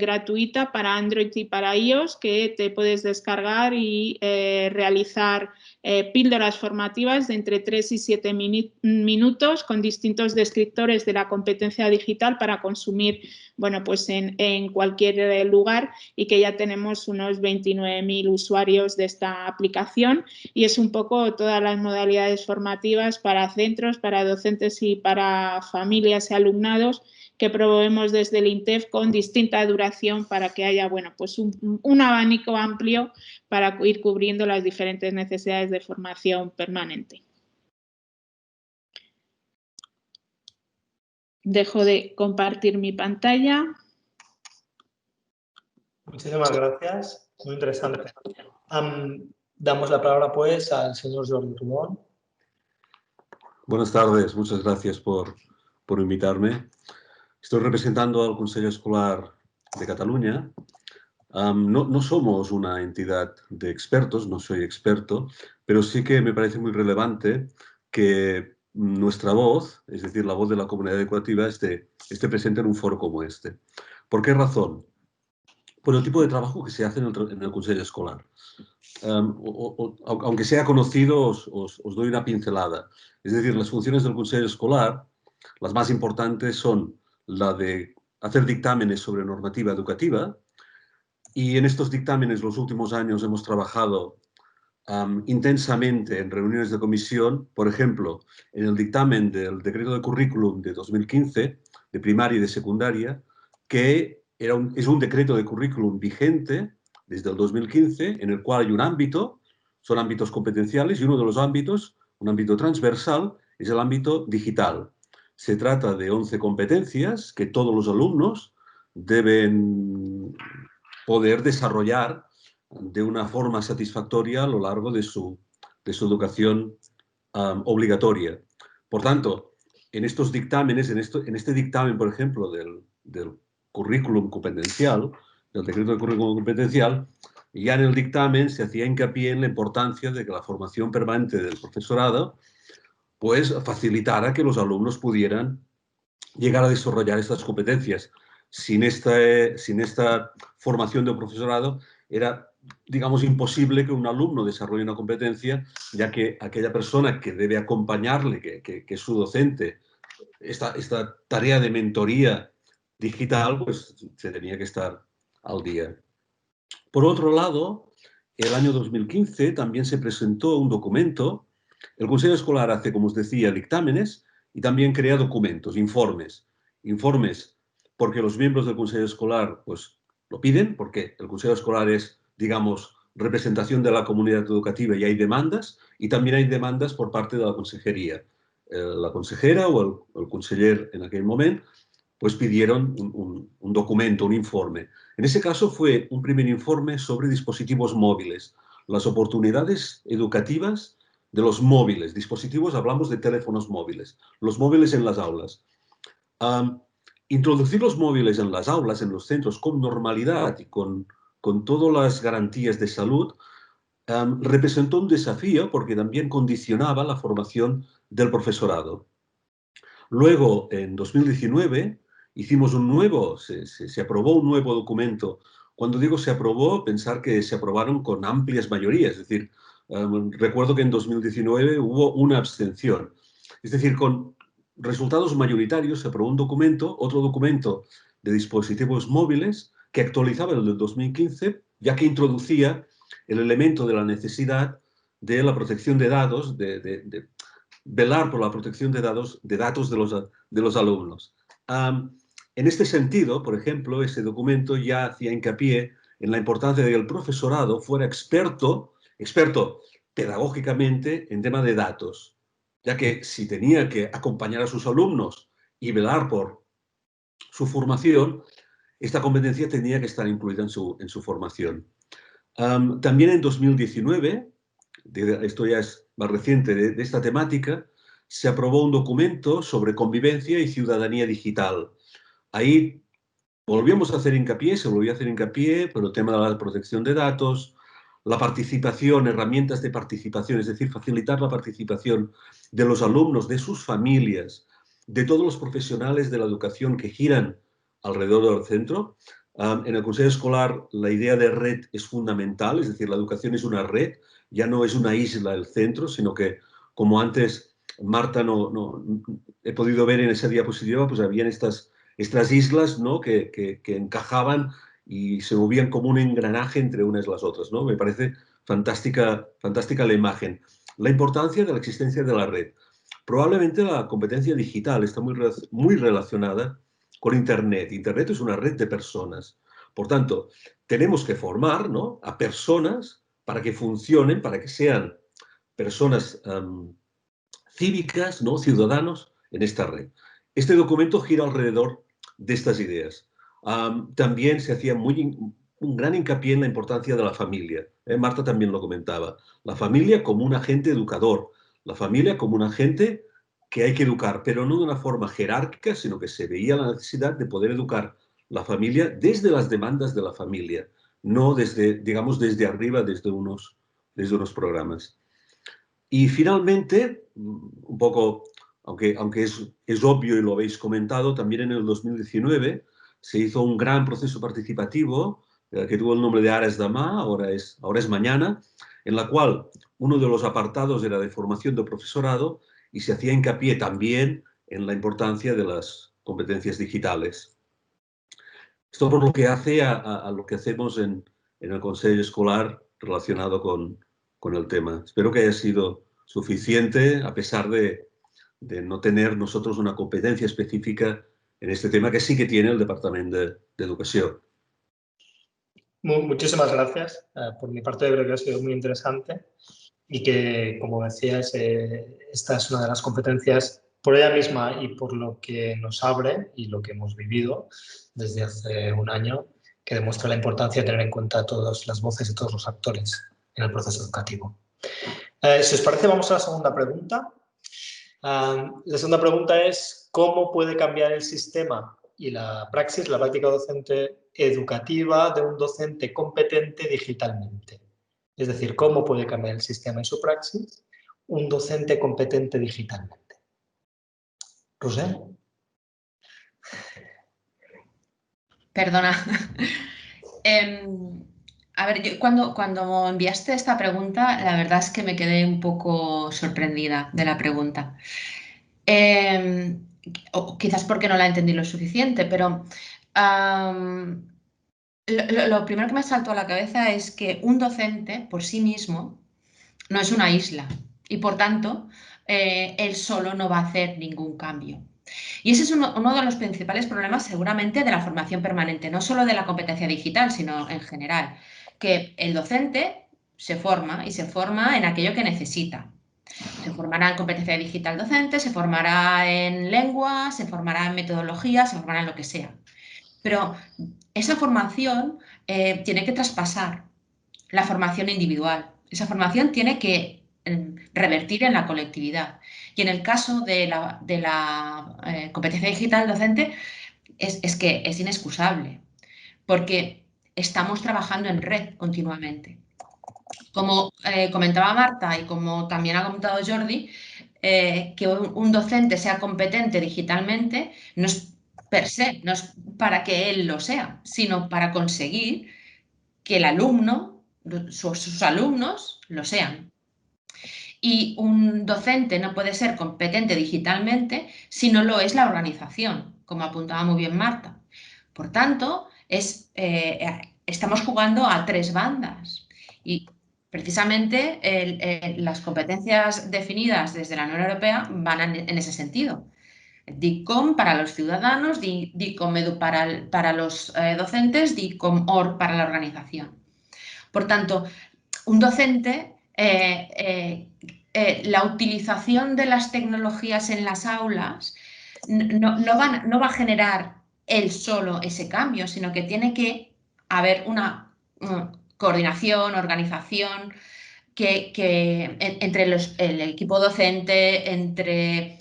[SPEAKER 7] gratuita para Android y para iOS, que te puedes descargar y realizar píldoras formativas de entre 3 y 7 minutos con distintos descriptores de la competencia digital para consumir, bueno, pues en cualquier lugar, y que ya tenemos unos 29.000 usuarios de esta aplicación. Y es un poco todas las modalidades formativas para centros, para docentes y para familias y alumnados que promovemos desde el INTEF, con distinta duración, para que haya, bueno, pues un abanico amplio para ir cubriendo las diferentes necesidades de formación permanente. Dejo de compartir mi pantalla.
[SPEAKER 5] Muchísimas gracias, muy interesante. Damos la palabra pues al señor Jordi Rumón.
[SPEAKER 8] Buenas tardes, muchas gracias por invitarme. Estoy representando al Consell Escolar de Cataluña. No somos una entidad de expertos, no soy experto, pero sí que me parece muy relevante que nuestra voz, es decir, la voz de la comunidad educativa, esté presente en un foro como este. ¿Por qué razón? Por el tipo de trabajo que se hace en el Consell Escolar. Aunque sea conocido, os doy una pincelada. Es decir, las funciones del Consell Escolar, las más importantes son la de hacer dictámenes sobre normativa educativa, y en estos dictámenes los últimos años hemos trabajado intensamente en reuniones de comisión. Por ejemplo, en el dictamen del decreto de currículum de 2015, de primaria y de secundaria, que es un decreto de currículum vigente desde el 2015, en el cual hay un ámbito, son ámbitos competenciales, y uno de los ámbitos, un ámbito transversal, es el ámbito digital. Se trata de 11 competencias que todos los alumnos deben poder desarrollar de una forma satisfactoria a lo largo de su educación obligatoria. Por tanto, en estos dictámenes, en este dictamen, por ejemplo, del currículum competencial, del decreto de currículum competencial, ya en el dictamen se hacía hincapié en la importancia de que la formación permanente del profesorado pues facilitara que los alumnos pudieran llegar a desarrollar estas competencias. Sin esta formación del profesorado era, digamos, imposible que un alumno desarrolle una competencia, ya que aquella persona que debe acompañarle, que es su docente, esta tarea de mentoría digital, pues se tenía que estar al día. Por otro lado, el año 2015 también se presentó un documento. El Consejo Escolar hace, como os decía, dictámenes y también crea documentos, informes. Informes porque los miembros del Consejo Escolar pues, lo piden, porque el Consejo Escolar es, digamos, representación de la comunidad educativa y hay demandas, y también hay demandas por parte de la consejería. La consejera o el conseller en aquel momento pues pidieron un documento, un informe. En ese caso fue un primer informe sobre dispositivos móviles, las oportunidades educativas de los móviles. Dispositivos, hablamos de teléfonos móviles, los móviles en las aulas. Introducir los móviles en las aulas, en los centros, con normalidad y con todas las garantías de salud, representó un desafío porque también condicionaba la formación del profesorado. Luego, en 2019, hicimos se aprobó un nuevo documento. Cuando digo se aprobó, pensar que se aprobaron con amplias mayorías. Es decir, recuerdo que en 2019 hubo una abstención. Es decir, con resultados mayoritarios se aprobó un documento, otro documento de dispositivos móviles que actualizaba el del 2015, ya que introducía el elemento de la necesidad de la protección de datos, de velar por la protección de datos de los alumnos. En este sentido, por ejemplo, ese documento ya hacía hincapié en la importancia de que el profesorado fuera experto pedagógicamente en tema de datos, ya que si tenía que acompañar a sus alumnos y velar por su formación, esta competencia tenía que estar incluida en su formación. También en 2019, esto ya es más reciente de esta temática, se aprobó un documento sobre convivencia y ciudadanía digital. Ahí volvíamos a hacer hincapié, se volvió a hacer hincapié por el tema de la protección de datos, la participación, herramientas de participación, es decir, facilitar la participación de los alumnos, de sus familias, de todos los profesionales de la educación que giran alrededor del centro. En el Consejo Escolar la idea de red es fundamental, es decir, la educación es una red, ya no es una isla el centro, sino que, como antes Marta he podido ver en esa diapositiva, pues habían estas islas, ¿no? que encajaban y se movían como un engranaje entre unas y las otras, ¿no? Me parece fantástica la imagen. La importancia de la existencia de la red. Probablemente la competencia digital está muy relacionada con Internet. Internet es una red de personas. Por tanto, tenemos que formar, ¿no?, a personas para que funcionen, para que sean personas cívicas, ¿no?, ciudadanos en esta red. Este documento gira alrededor de estas ideas. También se hacía un gran hincapié en la importancia de la familia. Marta también lo comentaba. La familia como un agente educador, la familia como un agente que hay que educar, pero no de una forma jerárquica, sino que se veía la necesidad de poder educar la familia desde las demandas de la familia, no desde, digamos, desde arriba, desde unos programas. Y finalmente, un poco, aunque es obvio y lo habéis comentado, también en el 2019 se hizo un gran proceso participativo que tuvo el nombre de Ara és demà, ahora es mañana, en la cual uno de los apartados era de formación del profesorado y se hacía hincapié también en la importancia de las competencias digitales. Esto por lo que hace a lo que hacemos en el Consejo Escolar relacionado con el tema. Espero que haya sido suficiente, a pesar de no tener nosotros una competencia específica en este tema, que sí que tiene el Departamento de Educación.
[SPEAKER 5] Muchísimas gracias. Por mi parte, creo que ha sido muy interesante y que, como decías, esta es una de las competencias por ella misma y por lo que nos abre y lo que hemos vivido desde hace un año, que demuestra la importancia de tener en cuenta todas las voces y todos los actores en el proceso educativo. Si os parece, vamos a la segunda pregunta. La segunda pregunta es ¿cómo puede cambiar el sistema y la praxis, la práctica docente educativa de un docente competente digitalmente? Es decir, ¿cómo puede cambiar el sistema y su praxis un docente competente digitalmente? ¿Roser?
[SPEAKER 6] Perdona. A ver, yo cuando enviaste esta pregunta, la verdad es que me quedé un poco sorprendida de la pregunta. O quizás porque no la entendí lo suficiente, pero lo primero que me saltó a la cabeza es que un docente por sí mismo no es una isla y por tanto él solo no va a hacer ningún cambio. Y ese es uno de los principales problemas seguramente de la formación permanente, no solo de la competencia digital, sino en general, que el docente se forma y se forma en aquello que necesita. Se formará en competencia digital docente, se formará en lengua, se formará en metodología, se formará en lo que sea. Pero esa formación tiene que traspasar la formación individual. Esa formación tiene que revertir en la colectividad. Y en el caso de la competencia digital docente es que es inexcusable, porque estamos trabajando en red continuamente. Como comentaba Marta y como también ha comentado Jordi, que un docente sea competente digitalmente no es per se, no es para que él lo sea, sino para conseguir que el alumno, sus alumnos, lo sean. Y un docente no puede ser competente digitalmente si no lo es la organización, como apuntaba muy bien Marta. Por tanto, estamos jugando a tres bandas y precisamente las competencias definidas desde la Unión Europea van en ese sentido. DICOM para los ciudadanos, DICOM Edu para los docentes, DICOM OR para la organización. Por tanto, un docente, la utilización de las tecnologías en las aulas no va a generar él solo ese cambio, sino que tiene que haber una coordinación, organización, entre el equipo docente, entre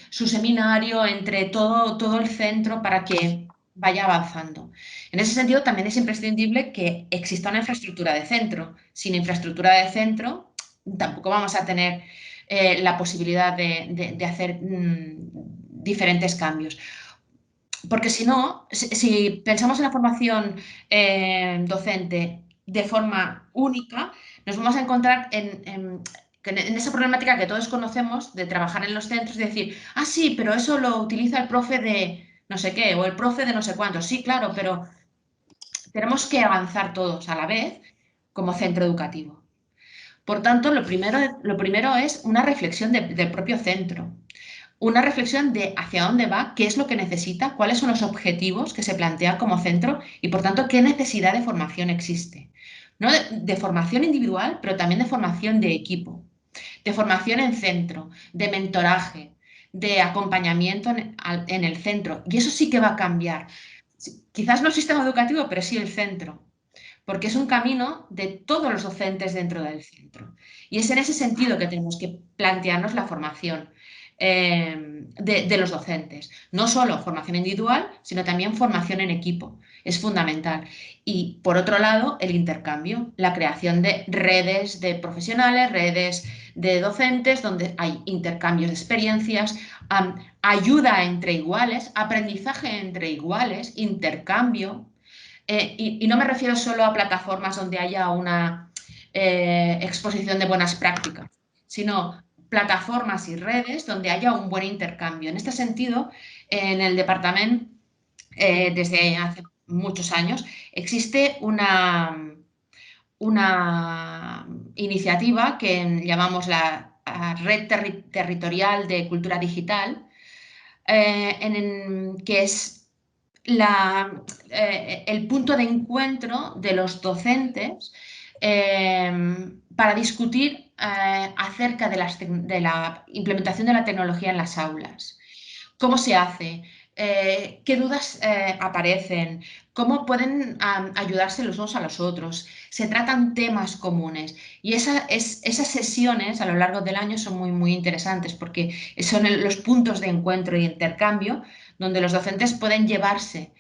[SPEAKER 6] su seminario, entre todo el centro para que vaya avanzando. En ese sentido, también es imprescindible que exista una infraestructura de centro. Sin infraestructura de centro, tampoco vamos a tener la posibilidad de hacer diferentes cambios. Porque si no, si pensamos en la formación docente de forma única, nos vamos a encontrar en esa problemática que todos conocemos de trabajar en los centros y decir, ah, sí, pero eso lo utiliza el profe de no sé qué o el profe de no sé cuánto. Sí, claro, pero tenemos que avanzar todos a la vez como centro educativo. Por tanto, lo primero es una reflexión del propio centro. Una reflexión de hacia dónde va, qué es lo que necesita, cuáles son los objetivos que se plantea como centro y, por tanto, qué necesidad de formación existe. No de formación individual, pero también de formación de equipo, de formación en centro, de mentoraje, de acompañamiento en el centro. Y eso sí que va a cambiar. Quizás no el sistema educativo, pero sí el centro, porque es un camino de todos los docentes dentro del centro. Y es en ese sentido que tenemos que plantearnos la formación de los docentes. No solo formación individual, sino también formación en equipo. Es fundamental. Y, por otro lado, el intercambio, la creación de redes de profesionales, redes de docentes, donde hay intercambios de experiencias, ayuda entre iguales, aprendizaje entre iguales, intercambio. Y no me refiero solo a plataformas donde haya una exposición de buenas prácticas, sino plataformas y redes donde haya un buen intercambio. En este sentido, en el departamento, desde hace muchos años, existe una iniciativa que llamamos la Red Territorial de Cultura Digital, que es el punto de encuentro de los docentes para discutir acerca de la implementación de la tecnología en las aulas. ¿Cómo se hace? ¿Qué dudas aparecen? ¿Cómo pueden ayudarse los unos a los otros? Se tratan temas comunes y esas sesiones a lo largo del año son muy, muy interesantes porque son los puntos de encuentro y intercambio donde los docentes pueden llevarse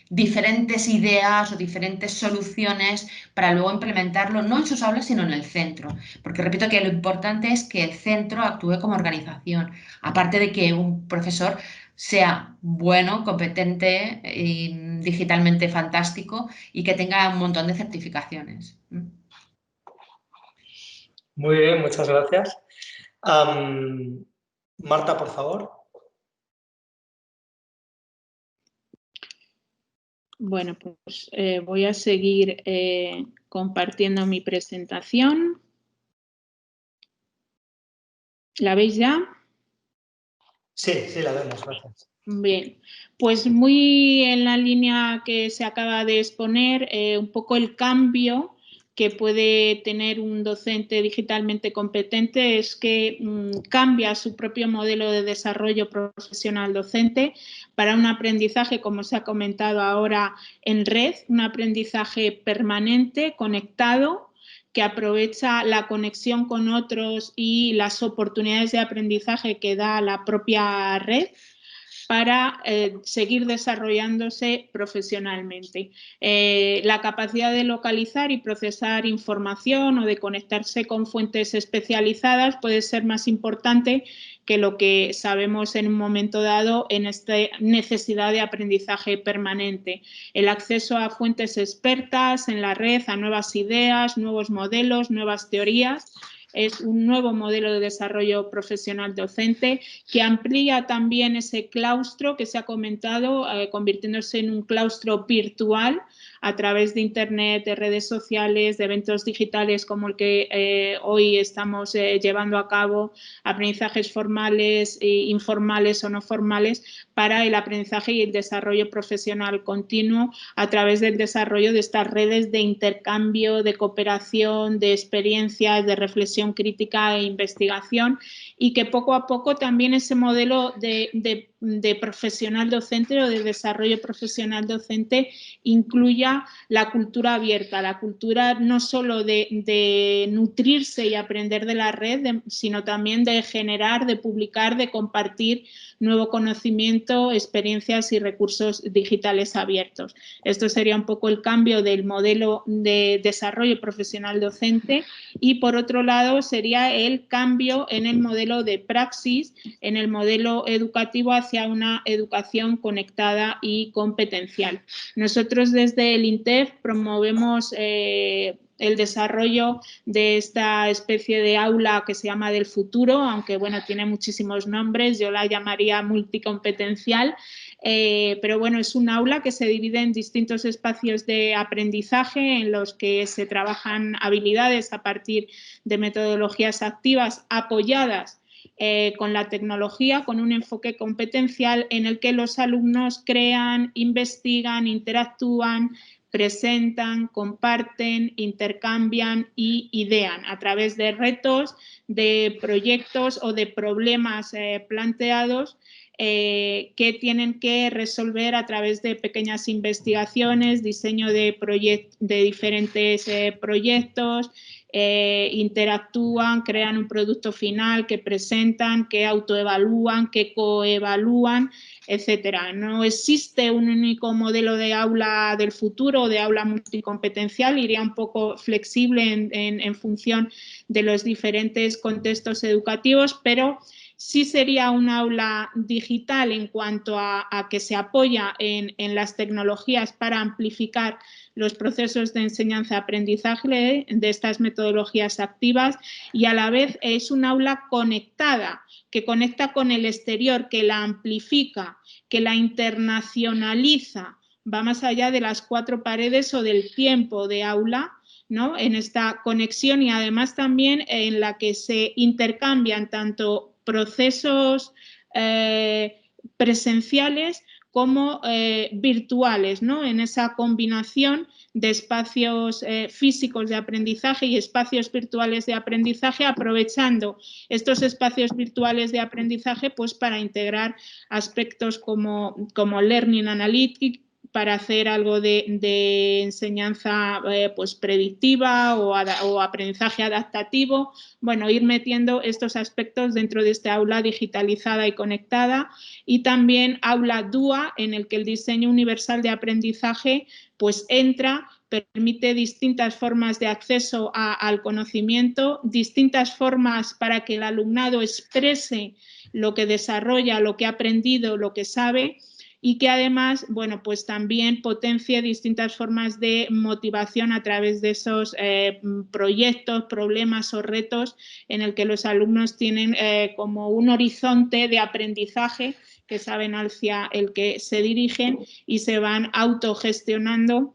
[SPEAKER 6] diferentes ideas o diferentes soluciones para luego implementarlo no en sus aulas sino en el centro, porque repito que lo importante es que el centro actúe como organización, aparte de que un profesor sea bueno, competente y digitalmente fantástico y que tenga un montón de certificaciones.
[SPEAKER 5] Muy bien, muchas gracias. Marta, por favor.
[SPEAKER 7] Bueno, pues voy a seguir compartiendo mi presentación. ¿La veis ya?
[SPEAKER 5] Sí, la vemos, gracias.
[SPEAKER 7] Bien, pues muy en la línea que se acaba de exponer, un poco el cambio que puede tener un docente digitalmente competente es que cambia su propio modelo de desarrollo profesional docente para un aprendizaje, como se ha comentado ahora, en red, un aprendizaje permanente, conectado, que aprovecha la conexión con otros y las oportunidades de aprendizaje que da la propia red para seguir desarrollándose profesionalmente. La capacidad de localizar y procesar información o de conectarse con fuentes especializadas puede ser más importante que lo que sabemos en un momento dado en esta necesidad de aprendizaje permanente. El acceso a fuentes expertas en la red, a nuevas ideas, nuevos modelos, nuevas teorías, es un nuevo modelo de desarrollo profesional docente que amplía también ese claustro que se ha comentado, convirtiéndose en un claustro virtual a través de Internet, de redes sociales, de eventos digitales como el que hoy estamos llevando a cabo, aprendizajes formales, informales o no formales, para el aprendizaje y el desarrollo profesional continuo a través del desarrollo de estas redes de intercambio, de cooperación, de experiencias, de reflexión crítica e investigación, y que poco a poco también ese modelo de profesional docente o de desarrollo profesional docente incluya la cultura abierta, la cultura no solo de nutrirse y aprender de la red, sino también de generar, de publicar, de compartir nuevo conocimiento, experiencias y recursos digitales abiertos. Esto sería un poco el cambio del modelo de desarrollo profesional docente y, por otro lado, sería el cambio en el modelo de praxis, en el modelo educativo hacia una educación conectada y competencial. Nosotros desde el INTEF promovemos el desarrollo de esta especie de aula que se llama del futuro, aunque bueno, tiene muchísimos nombres, yo la llamaría multicompetencial, pero bueno, es un aula que se divide en distintos espacios de aprendizaje en los que se trabajan habilidades a partir de metodologías activas apoyadas con la tecnología, con un enfoque competencial en el que los alumnos crean, investigan, interactúan, presentan, comparten, intercambian y idean a través de retos, de proyectos o de problemas planteados que tienen que resolver a través de pequeñas investigaciones, diseño de diferentes proyectos, interactúan, crean un producto final que presentan, que autoevalúan, que coevalúan, etcétera. No existe un único modelo de aula del futuro, de aula multicompetencial, iría un poco flexible en función de los diferentes contextos educativos, pero sí sería un aula digital en cuanto a que se apoya en las tecnologías para amplificar los procesos de enseñanza-aprendizaje de estas metodologías activas, y a la vez es un aula conectada, que conecta con el exterior, que la amplifica, que la internacionaliza, va más allá de las cuatro paredes o del tiempo de aula, ¿no? En esta conexión, y además también en la que se intercambian tanto procesos presenciales como virtuales, ¿no? En esa combinación de espacios físicos de aprendizaje y espacios virtuales de aprendizaje, aprovechando estos espacios virtuales de aprendizaje pues, para integrar aspectos como Learning Analytics, para hacer algo de enseñanza pues predictiva o aprendizaje adaptativo. Bueno, ir metiendo estos aspectos dentro de este aula digitalizada y conectada, y también aula DUA, en el que el diseño universal de aprendizaje pues entra, permite distintas formas de acceso al conocimiento, distintas formas para que el alumnado exprese lo que desarrolla, lo que ha aprendido, lo que sabe, y que además, bueno, pues también potencie distintas formas de motivación a través de esos proyectos, problemas o retos en el que los alumnos tienen como un horizonte de aprendizaje que saben hacia el que se dirigen y se van autogestionando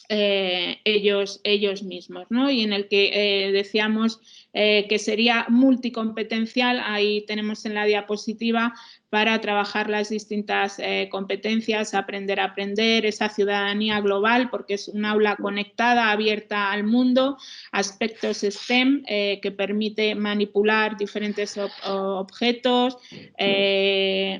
[SPEAKER 7] ellos mismos, ¿no? Y en el que decíamos que sería multicompetencial. Ahí tenemos en la diapositiva para trabajar las distintas competencias, aprender a aprender, esa ciudadanía global, porque es un aula conectada, abierta al mundo, aspectos STEM que permite manipular diferentes objetos,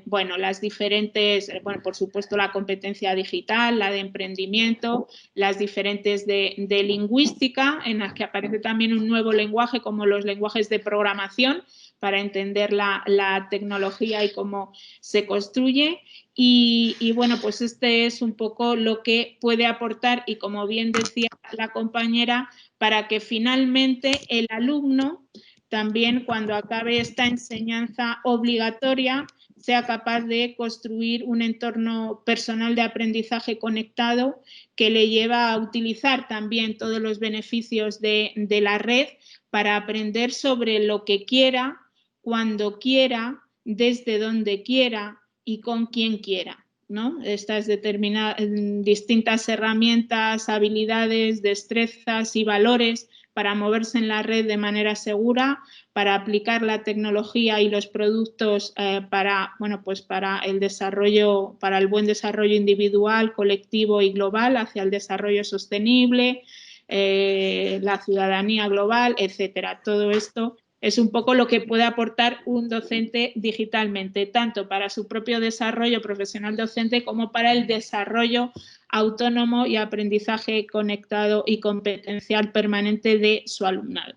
[SPEAKER 7] bueno, las diferentes, bueno, por supuesto la competencia digital, la de emprendimiento, las diferentes de lingüística, en las que aparece también un nuevo lenguaje como los lenguajes de programación, para entender la tecnología y cómo se construye. Y bueno, pues este es un poco lo que puede aportar, y como bien decía la compañera, para que finalmente el alumno también, cuando acabe esta enseñanza obligatoria, sea capaz de construir un entorno personal de aprendizaje conectado que le lleva a utilizar también todos los beneficios de la red para aprender sobre lo que quiera, cuando quiera, desde donde quiera y con quien quiera, ¿no? Estas distintas herramientas, habilidades, destrezas y valores para moverse en la red de manera segura, para aplicar la tecnología y los productos para el desarrollo, para el buen desarrollo individual, colectivo y global, hacia el desarrollo sostenible, la ciudadanía global, etcétera. Todo esto es un poco lo que puede aportar un docente digitalmente, tanto para su propio desarrollo profesional docente como para el desarrollo autónomo y aprendizaje conectado y competencial permanente de su alumnado.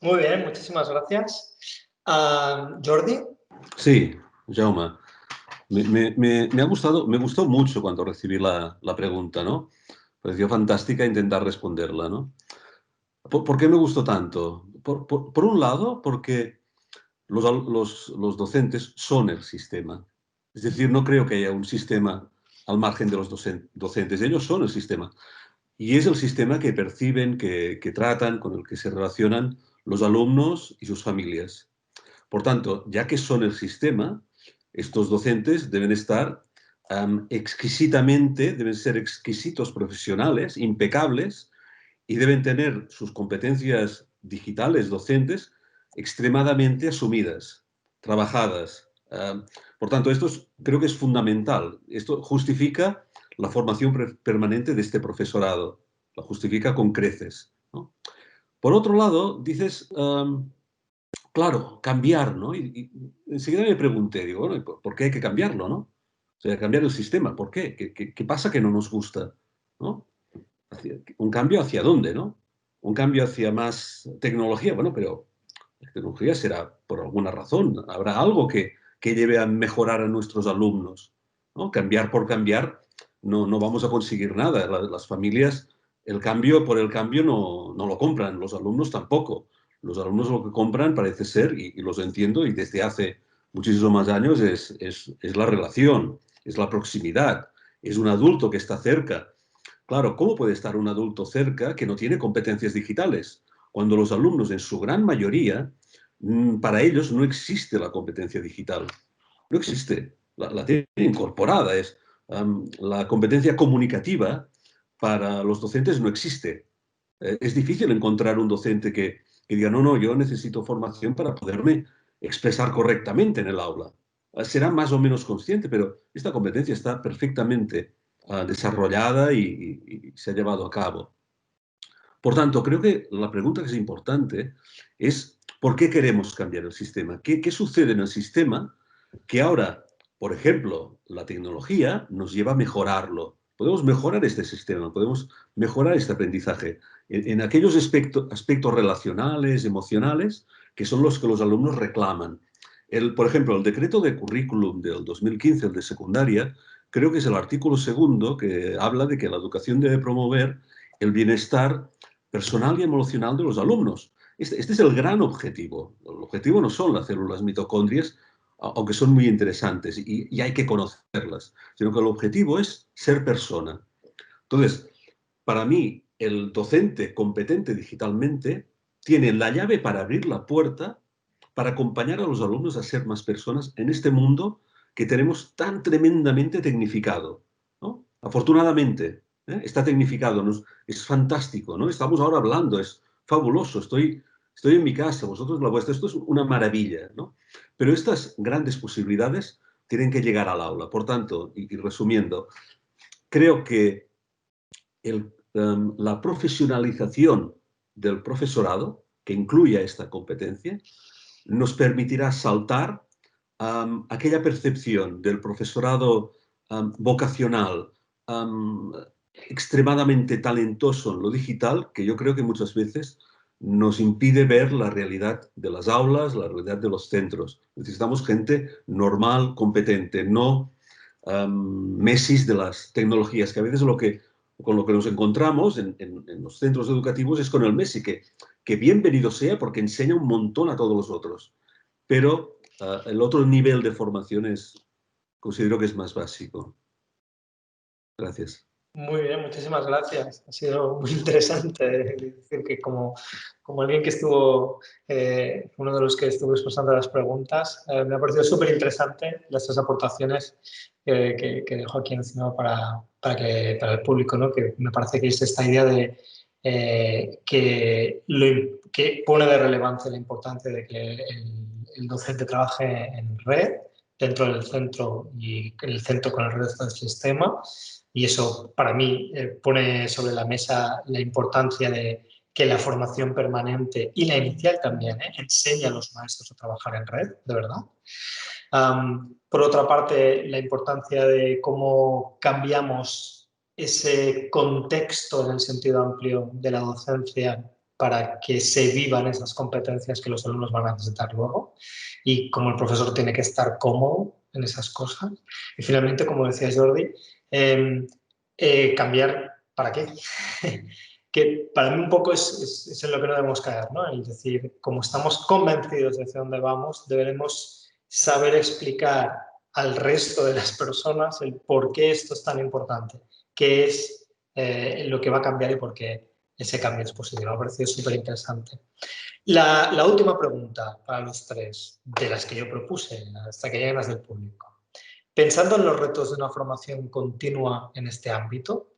[SPEAKER 5] Muy bien, muchísimas gracias. ¿Jordi?
[SPEAKER 8] Sí, Jaume. Me gustó mucho cuando recibí la pregunta, ¿no? Pareció fantástica intentar responderla, ¿no? ¿Por qué me gustó tanto? Por un lado, porque los docentes son el sistema. Es decir, no creo que haya un sistema al margen de los docentes. Ellos son el sistema. Y es el sistema que perciben, que tratan, con el que se relacionan los alumnos y sus familias. Por tanto, ya que son el sistema, estos docentes deben estar deben ser exquisitos profesionales, impecables, y deben tener sus competencias digitales docentes extremadamente asumidas, trabajadas. Por tanto, creo que es fundamental. Esto justifica la formación permanente de este profesorado, la justifica con creces, ¿no? Por otro lado, dices, claro, cambiar, ¿no? Y enseguida me pregunté, digo, bueno, ¿por qué hay que cambiarlo, no? O sea, cambiar el sistema, ¿por qué? ¿Qué pasa que no nos gusta, ¿no? ¿Un cambio hacia dónde, no? Un cambio hacia más tecnología. Bueno, pero la tecnología será por alguna razón. Habrá algo que lleve a mejorar a nuestros alumnos, ¿no? Cambiar por cambiar no vamos a conseguir nada. Las familias, el cambio por el cambio no lo compran. Los alumnos tampoco. Los alumnos lo que compran parece ser, y los entiendo, y desde hace muchísimos más años, es la relación, es la proximidad, es un adulto que está cerca. Claro, ¿cómo puede estar un adulto cerca que no tiene competencias digitales? Cuando los alumnos, en su gran mayoría, para ellos no existe la competencia digital. No existe. La tienen incorporada. La competencia comunicativa para los docentes no existe. Es difícil encontrar un docente que diga, no, yo necesito formación para poderme expresar correctamente en el aula. será más o menos consciente, pero esta competencia está perfectamente desarrollada y se ha llevado a cabo. Por tanto, creo que la pregunta que es importante es ¿por qué queremos cambiar el sistema? ¿Qué sucede en el sistema que ahora, por ejemplo, la tecnología nos lleva a mejorarlo? Podemos mejorar este sistema, podemos mejorar este aprendizaje en aquellos aspectos relacionales, emocionales, que son los que los alumnos reclaman. Por ejemplo, el decreto de currículum del 2015, el de secundaria, creo que es el artículo 2 que habla de que la educación debe promover el bienestar personal y emocional de los alumnos. Este es el gran objetivo. El objetivo no son las células mitocondrias, aunque son muy interesantes y hay que conocerlas, sino que el objetivo es ser persona. Entonces, para mí, el docente competente digitalmente tiene la llave para abrir la puerta, para acompañar a los alumnos a ser más personas en este mundo que tenemos tan tremendamente tecnificado, ¿no? Afortunadamente, está tecnificado, es fantástico, ¿no? Estamos ahora hablando, es fabuloso, estoy en mi casa, vosotros la vuestra, esto es una maravilla, ¿no? Pero estas grandes posibilidades tienen que llegar al aula. Por tanto, y resumiendo, creo que la profesionalización del profesorado, que incluya esta competencia, nos permitirá saltar aquella percepción del profesorado vocacional, extremadamente talentoso en lo digital, que yo creo que muchas veces nos impide ver la realidad de las aulas, la realidad de los centros. Necesitamos gente normal, competente, no mesis de las tecnologías, que a veces con lo que nos encontramos en los centros educativos es con el Messi, que bienvenido sea porque enseña un montón a todos los otros. Pero el otro nivel de formación considero que es más básico. Gracias.
[SPEAKER 5] Muy bien, muchísimas gracias. Ha sido muy interesante. Es decir, que como alguien que estuvo, uno de los que estuvo expresando las preguntas, me ha parecido súper interesante las tres aportaciones que dejo aquí encima para el público, ¿no? Que me parece que es esta idea de que pone de relevancia la importancia de que el docente trabaje en red, dentro del centro y el centro con el resto del sistema. Y eso, para mí, pone sobre la mesa la importancia de que la formación permanente y la inicial también enseña a los maestros a trabajar en red, de verdad. Por otra parte, la importancia de cómo cambiamos ese contexto en el sentido amplio de la docencia para que se vivan esas competencias que los alumnos van a necesitar luego y cómo el profesor tiene que estar cómodo en esas cosas. Y finalmente, como decía Jordi, cambiar, ¿para qué? Que para mí un poco es en lo que no debemos caer, ¿no? Es decir, como estamos convencidos de hacia dónde vamos, deberemos saber explicar al resto de las personas el por qué esto es tan importante, qué es lo que va a cambiar y por qué ese cambio es posible. Me ha parecido súper interesante. La última pregunta para los tres, de las que yo propuse, hasta que lleguen las del público. Pensando en los retos de una formación continua en este ámbito,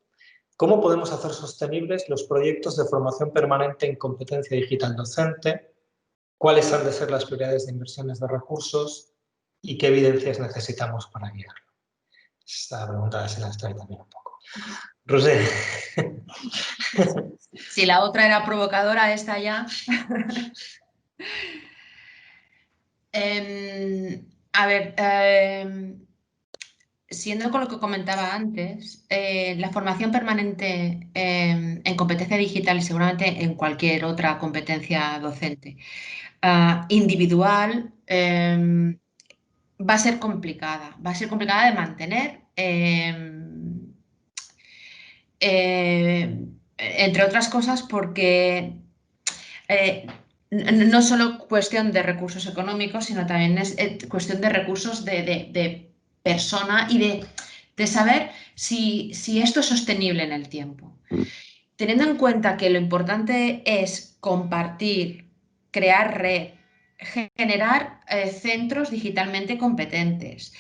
[SPEAKER 5] ¿cómo podemos hacer sostenibles los proyectos de formación permanente en competencia digital docente? ¿Cuáles han de ser las prioridades de inversiones de recursos? ¿Y qué evidencias necesitamos para guiarlo? Esta pregunta se la estoy también un poco. Rosé.
[SPEAKER 6] Si la otra era provocadora, esta ya. A ver, siendo con lo que comentaba antes, la formación permanente en competencia digital y seguramente en cualquier otra competencia docente individual va a ser complicada de mantener, entre otras cosas porque no solo cuestión de recursos económicos, sino también es cuestión de recursos de persona y de saber si esto es sostenible en el tiempo. Teniendo en cuenta que lo importante es compartir, crear red, generar centros digitalmente competentes,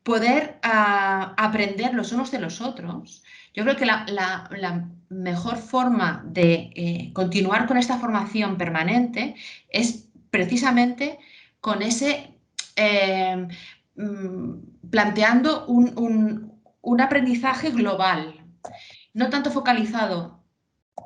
[SPEAKER 6] poder aprender los unos de los otros. Yo creo que la mejor forma de continuar con esta formación permanente es precisamente con ese planteando un aprendizaje global, no tanto focalizado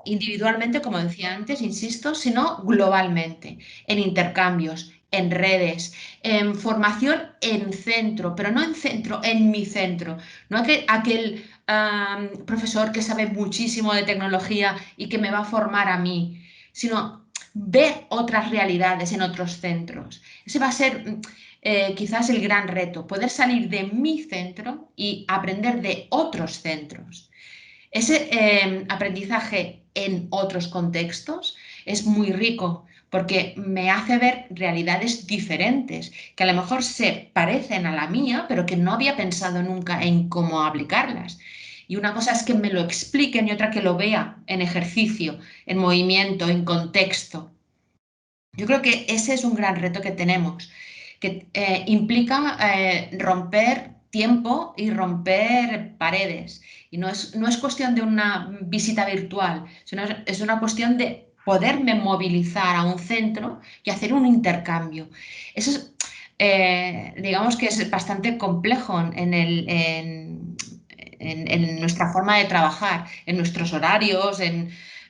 [SPEAKER 6] individualmente, como decía antes, insisto, sino globalmente, en intercambios, en redes, en formación en centro, pero no en centro, en mi centro. No aquel profesor que sabe muchísimo de tecnología y que me va a formar a mí, sino ver otras realidades en otros centros. Ese va a ser quizás el gran reto, poder salir de mi centro y aprender de otros centros. Ese aprendizaje en otros contextos es muy rico porque me hace ver realidades diferentes, que a lo mejor se parecen a la mía, pero que no había pensado nunca en cómo aplicarlas. Y una cosa es que me lo expliquen y otra que lo vea en ejercicio, en movimiento, en contexto. Yo creo que ese es un gran reto que tenemos, que implica romper tiempo y romper paredes. Y no es cuestión de una visita virtual, sino es una cuestión de poderme movilizar a un centro y hacer un intercambio. Eso es, digamos que es bastante complejo en nuestra forma de trabajar, en nuestros horarios,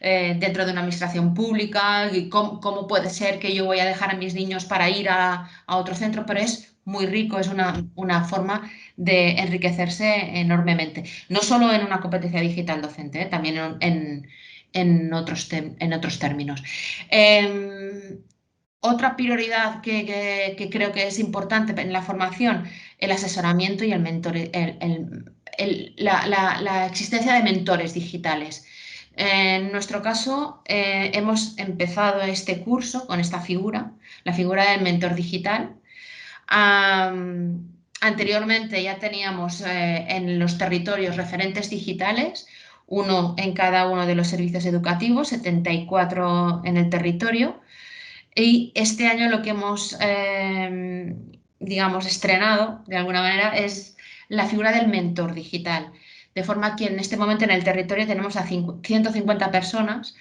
[SPEAKER 6] dentro de una administración pública, y cómo puede ser que yo voy a dejar a mis niños para ir a otro centro, pero es muy rico, es una forma de enriquecerse enormemente. No solo en una competencia digital docente, también en otros términos. Otra prioridad que creo que es importante en la formación, el asesoramiento y el mentor, la existencia de mentores digitales. En nuestro caso, hemos empezado este curso con esta figura, la figura del mentor digital. Anteriormente ya teníamos en los territorios referentes digitales, uno en cada uno de los servicios educativos, 74 en el territorio. Y este año lo que hemos, digamos, estrenado de alguna manera es la figura del mentor digital. De forma que en este momento en el territorio tenemos a 150 personas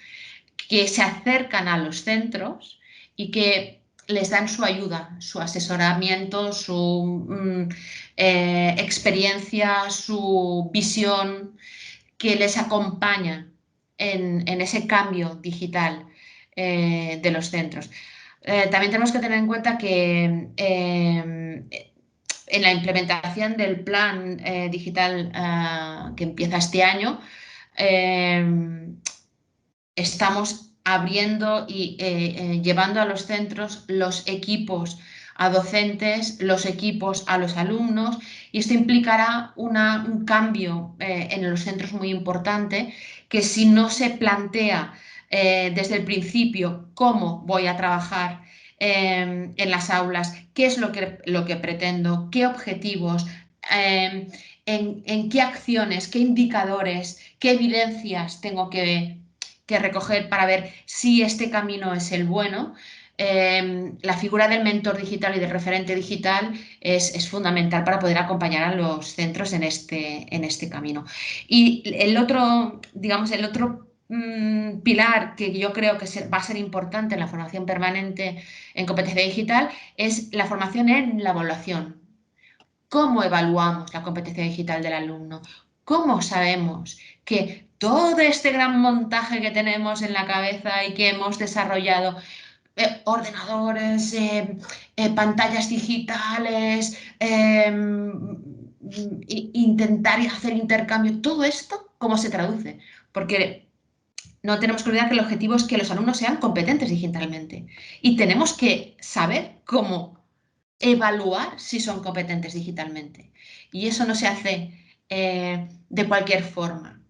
[SPEAKER 6] que se acercan a los centros y que les dan su ayuda, su asesoramiento, su experiencia, su visión, que les acompaña en ese cambio digital de los centros. También tenemos que tener en cuenta que en la implementación del plan digital que empieza este año, estamos abriendo y llevando a los centros los equipos a docentes, los equipos a los alumnos, y esto implicará un cambio en los centros muy importante, que si no se plantea desde el principio cómo voy a trabajar en las aulas, qué es lo que pretendo, qué objetivos, en qué acciones, qué indicadores, qué evidencias tengo que recoger para ver si este camino es el bueno. La figura del mentor digital y del referente digital es fundamental para poder acompañar a los centros en este camino. Y el otro, digamos, pilar que yo creo que va a ser importante en la formación permanente en competencia digital es la formación en la evaluación. ¿Cómo evaluamos la competencia digital del alumno? ¿Cómo sabemos que todo este gran montaje que tenemos en la cabeza y que hemos desarrollado, ordenadores, pantallas digitales, intentar hacer intercambio, todo esto, cómo se traduce? Porque no tenemos que olvidar que el objetivo es que los alumnos sean competentes digitalmente y tenemos que saber cómo evaluar si son competentes digitalmente. Y eso no se hace de cualquier forma,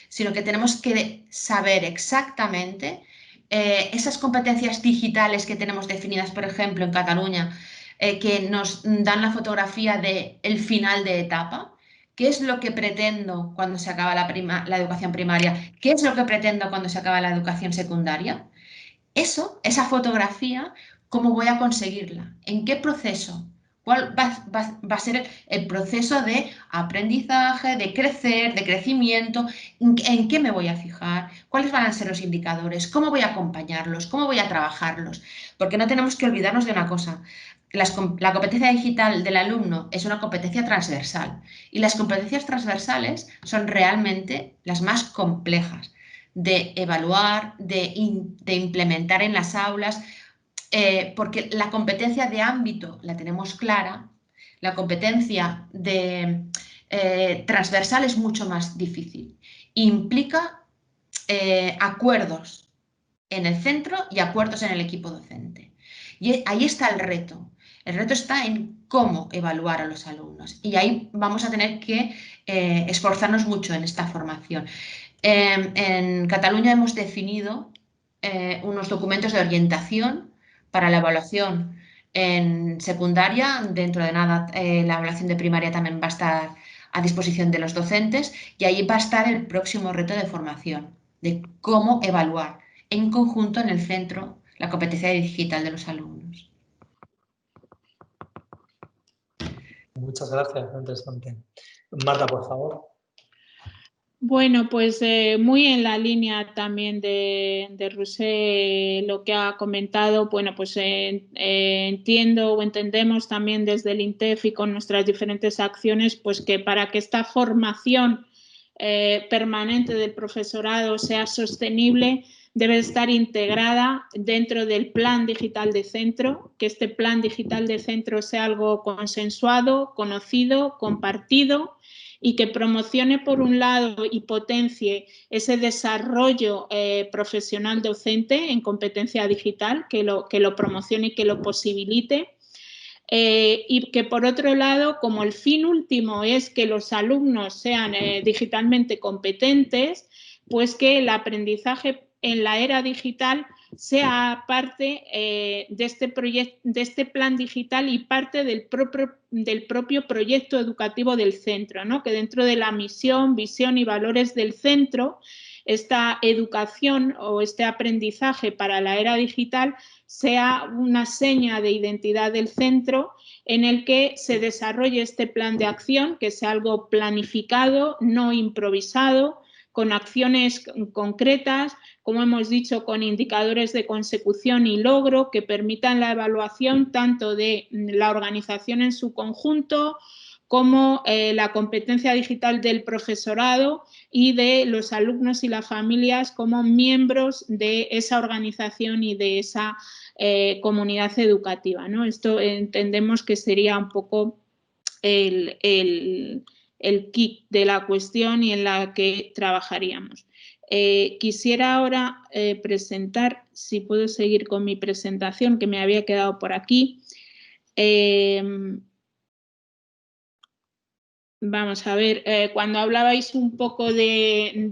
[SPEAKER 6] sino que tenemos que saber exactamente esas competencias digitales que tenemos definidas, por ejemplo, en Cataluña, que nos dan la fotografía del final de etapa. ¿Qué es lo que pretendo cuando se acaba la educación primaria? ¿Qué es lo que pretendo cuando se acaba la educación secundaria? Esa fotografía, ¿cómo voy a conseguirla? ¿En qué proceso? ¿Cuál va a ser el proceso de aprendizaje, de crecer, de crecimiento? ¿En qué me voy a fijar? ¿Cuáles van a ser los indicadores? ¿Cómo voy a acompañarlos? ¿Cómo voy a trabajarlos? Porque no tenemos que olvidarnos de una cosa. la competencia digital del alumno es una competencia transversal y las competencias transversales son realmente las más complejas de evaluar, de implementar en las aulas, porque la competencia de ámbito la tenemos clara, la competencia transversal es mucho más difícil. Implica acuerdos en el centro y acuerdos en el equipo docente. Y ahí está el reto. El reto está en cómo evaluar a los alumnos y ahí vamos a tener que esforzarnos mucho en esta formación. En Cataluña hemos definido unos documentos de orientación para la evaluación en secundaria. Dentro de nada, la evaluación de primaria también va a estar a disposición de los docentes y ahí va a estar el próximo reto de formación, de cómo evaluar en conjunto en el centro la competencia digital de los alumnos.
[SPEAKER 5] Muchas gracias, interesante. Marta, por favor.
[SPEAKER 7] Bueno, pues muy en la línea también de Roser, lo que ha comentado. Bueno, pues entiendo o entendemos también desde el INTEF y con nuestras diferentes acciones, pues que para que esta formación permanente del profesorado sea sostenible, debe estar integrada dentro del plan digital de centro, que este plan digital de centro sea algo consensuado, conocido, compartido, y que promocione por un lado y potencie ese desarrollo profesional docente en competencia digital, que lo promocione y que lo posibilite. Y que por otro lado, como el fin último es que los alumnos sean digitalmente competentes, pues que el aprendizaje en la era digital sea parte de este plan digital y parte del propio proyecto educativo del centro, ¿no? Que dentro de la misión, visión y valores del centro, esta educación o este aprendizaje para la era digital sea una seña de identidad del centro en el que se desarrolle este plan de acción, que sea algo planificado, no improvisado, con acciones concretas, como hemos dicho, con indicadores de consecución y logro que permitan la evaluación tanto de la organización en su conjunto como la competencia digital del profesorado y de los alumnos y las familias como miembros de esa organización y de esa comunidad educativa, ¿no? Esto entendemos que sería un poco el kit de la cuestión y en la que trabajaríamos. Quisiera ahora presentar, si puedo seguir con mi presentación, que me había quedado por aquí. Vamos a ver, cuando hablabais un poco de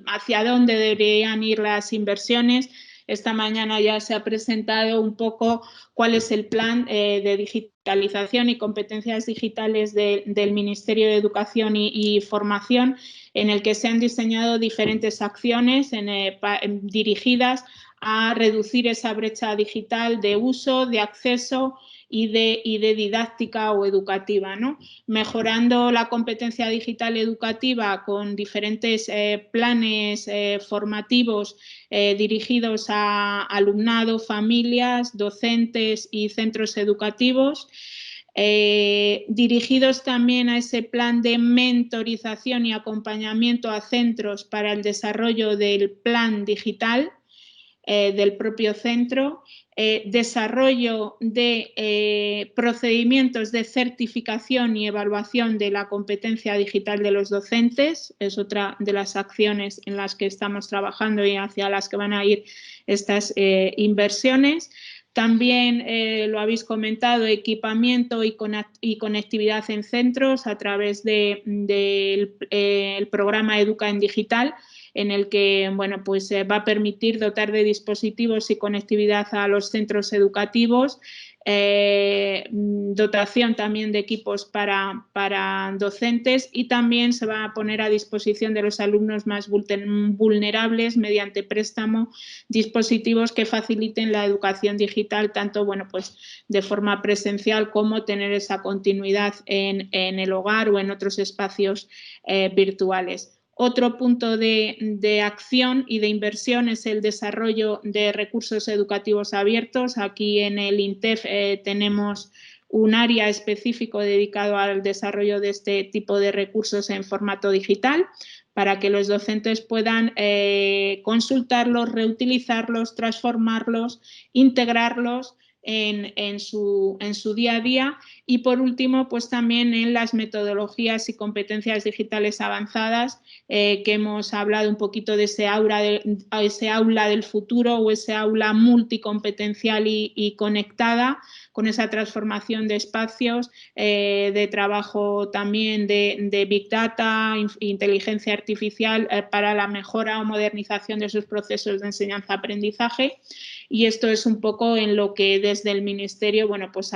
[SPEAKER 7] hacia dónde deberían ir las inversiones, esta mañana ya se ha presentado un poco cuál es el plan de digitalización y competencias digitales del Ministerio de Educación y Formación, en el que se han diseñado diferentes acciones dirigidas a reducir esa brecha digital de uso, de acceso y de didáctica o educativa, ¿no? Mejorando la competencia digital educativa con diferentes planes formativos dirigidos a alumnado, familias, docentes y centros educativos, dirigidos también a ese plan de mentorización y acompañamiento a centros para el desarrollo del plan digital del propio centro, desarrollo de procedimientos de certificación y evaluación de la competencia digital de los docentes, es otra de las acciones en las que estamos trabajando y hacia las que van a ir estas inversiones. También lo habéis comentado, equipamiento y conectividad en centros a través del programa Educa en Digital, en el que bueno, pues, va a permitir dotar de dispositivos y conectividad a los centros educativos, dotación también de equipos para docentes y también se va a poner a disposición de los alumnos más vulnerables mediante préstamo dispositivos que faciliten la educación digital, tanto bueno, pues, de forma presencial como tener esa continuidad en el hogar o en otros espacios virtuales. Otro punto de acción y de inversión es el desarrollo de recursos educativos abiertos. Aquí en el INTEF tenemos un área específico dedicado al desarrollo de este tipo de recursos en formato digital para que los docentes puedan consultarlos, reutilizarlos, transformarlos, integrarlos en su día a día. Y por último, pues también en las metodologías y competencias digitales avanzadas, que hemos hablado un poquito de ese aula del futuro o ese aula multicompetencial y conectada, con esa transformación de espacios, de trabajo también de Big Data, inteligencia artificial, para la mejora o modernización de sus procesos de enseñanza-aprendizaje. Y esto es un poco en lo que desde el Ministerio, bueno, pues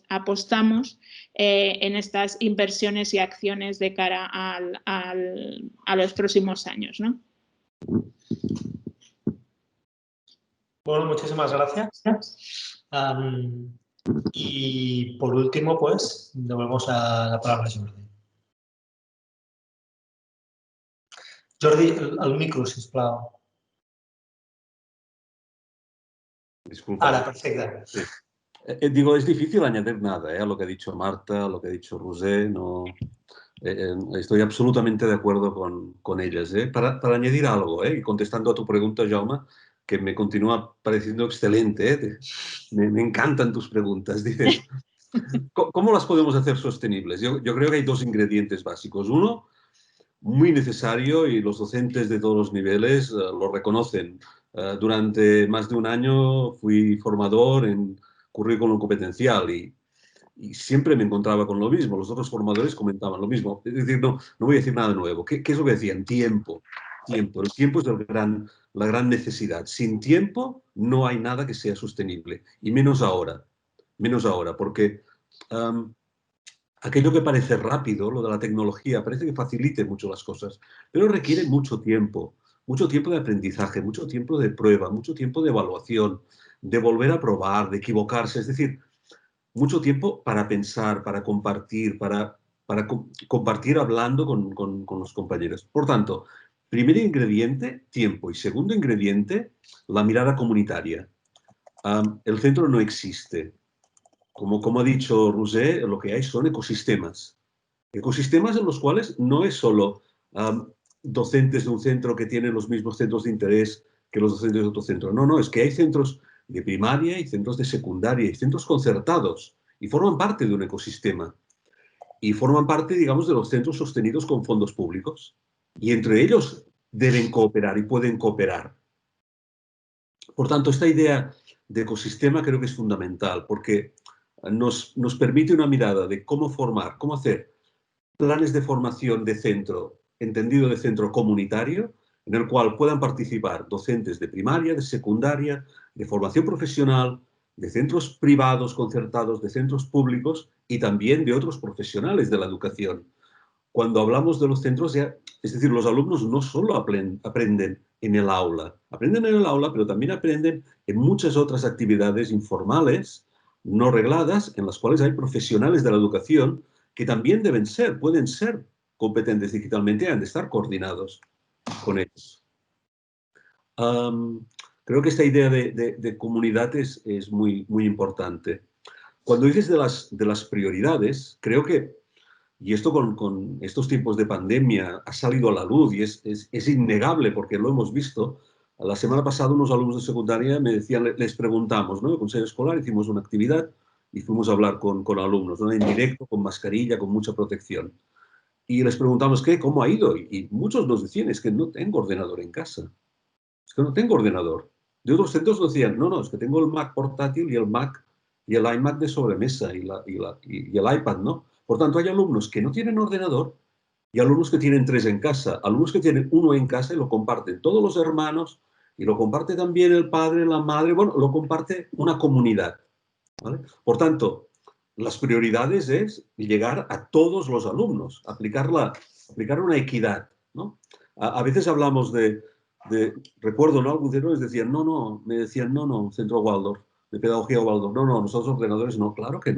[SPEAKER 7] apostamos en estas inversiones y acciones de cara a los próximos años, ¿no?
[SPEAKER 5] Bueno, muchísimas gracias. Y por último, pues, devolvemos la palabra a Jordi. Jordi, al micro, sisplau.
[SPEAKER 8] Disculpa.
[SPEAKER 5] Ahora, perfecto.
[SPEAKER 8] Sí. Digo, es difícil añadir nada a lo que ha dicho Marta, a lo que ha dicho Roser. No, estoy absolutamente de acuerdo con ellas. Para añadir algo, y contestando a tu pregunta, Jaume, que me continúa pareciendo excelente. Me encantan tus preguntas. Dices, ¿cómo las podemos hacer sostenibles? Yo creo que hay dos ingredientes básicos. Uno, muy necesario, y los docentes de todos los niveles lo reconocen. Durante más de un año fui formador en currículum competencial y siempre me encontraba con lo mismo. Los otros formadores comentaban lo mismo. Es decir, no voy a decir nada nuevo. ¿Qué es lo que decían? Tiempo. Tiempo. El tiempo es la gran necesidad. Sin tiempo no hay nada que sea sostenible. Y menos ahora. Menos ahora, porque aquello que parece rápido, lo de la tecnología, parece que facilite mucho las cosas, pero requiere mucho tiempo de aprendizaje, mucho tiempo de prueba, mucho tiempo de evaluación, de volver a probar, de equivocarse. Es decir, mucho tiempo para pensar, para compartir, para compartir hablando con los compañeros. Por tanto, primer ingrediente, tiempo. Y segundo ingrediente, la mirada comunitaria. El centro no existe. Como ha dicho Roser, lo que hay son ecosistemas. Ecosistemas en los cuales no es solo docentes de un centro que tienen los mismos centros de interés que los docentes de otro centro. No, es que hay centros de primaria y centros de secundaria y centros concertados y forman parte de un ecosistema. Y forman parte, digamos, de los centros sostenidos con fondos públicos. Y entre ellos deben cooperar y pueden cooperar. Por tanto, esta idea de ecosistema creo que es fundamental porque nos permite una mirada de cómo formar, cómo hacer planes de formación de centro, entendido de centro comunitario, en el cual puedan participar docentes de primaria, de secundaria, de formación profesional, de centros privados concertados, de centros públicos y también de otros profesionales de la educación. Cuando hablamos de los centros, es decir, los alumnos no solo aprenden en el aula, pero también aprenden en muchas otras actividades informales, no regladas, en las cuales hay profesionales de la educación que también pueden ser competentes digitalmente y han de estar coordinados con ellos. Creo que esta idea de comunidad es muy, muy importante. Cuando dices de las prioridades, creo que, y esto con estos tiempos de pandemia ha salido a la luz y es innegable porque lo hemos visto. La semana pasada unos alumnos de secundaria me decían, les preguntamos, ¿no? El consejo escolar, hicimos una actividad y fuimos a hablar con alumnos, ¿no? En directo, con mascarilla, con mucha protección. Y les preguntamos, ¿cómo ha ido? Y muchos nos decían, es que no tengo ordenador en casa. Es que no tengo ordenador. De otros centros nos decían, no, es que tengo el Mac portátil y el Mac y el iMac de sobremesa y el iPad, ¿no? Por tanto, hay alumnos que no tienen ordenador y alumnos que tienen 3 en casa. Alumnos que tienen 1 en casa y lo comparten todos los hermanos y lo comparte también el padre, la madre, bueno, lo comparte una comunidad, ¿vale? Por tanto, las prioridades es llegar a todos los alumnos, aplicar una equidad, ¿no? A veces hablamos recuerdo, ¿no? Algunos centros me decían, no, centro Waldorf, de pedagogía Waldorf, no, nosotros ordenadores no, claro que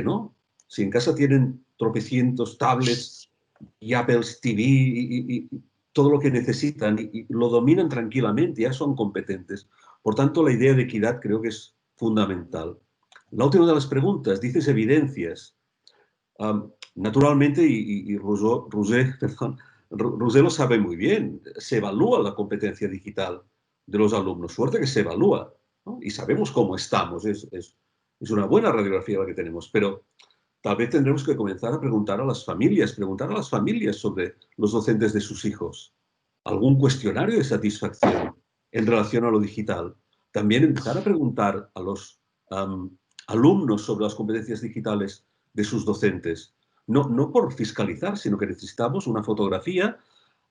[SPEAKER 8] no. Si en casa tienen tropecientos tablets y Apple's TV y todo lo que necesitan y lo dominan tranquilamente, ya son competentes. Por tanto, la idea de equidad creo que es fundamental. La última de las preguntas, dices evidencias. Naturalmente, y Roser lo sabe muy bien, se evalúa la competencia digital de los alumnos. Suerte que se evalúa, ¿no? Y sabemos cómo estamos. Es una buena radiografía la que tenemos, pero tal vez tendremos que comenzar a preguntar a las familias sobre los docentes de sus hijos. Algún cuestionario de satisfacción en relación a lo digital. También empezar a preguntar a los alumnos sobre las competencias digitales de sus docentes. No por fiscalizar, sino que necesitamos una fotografía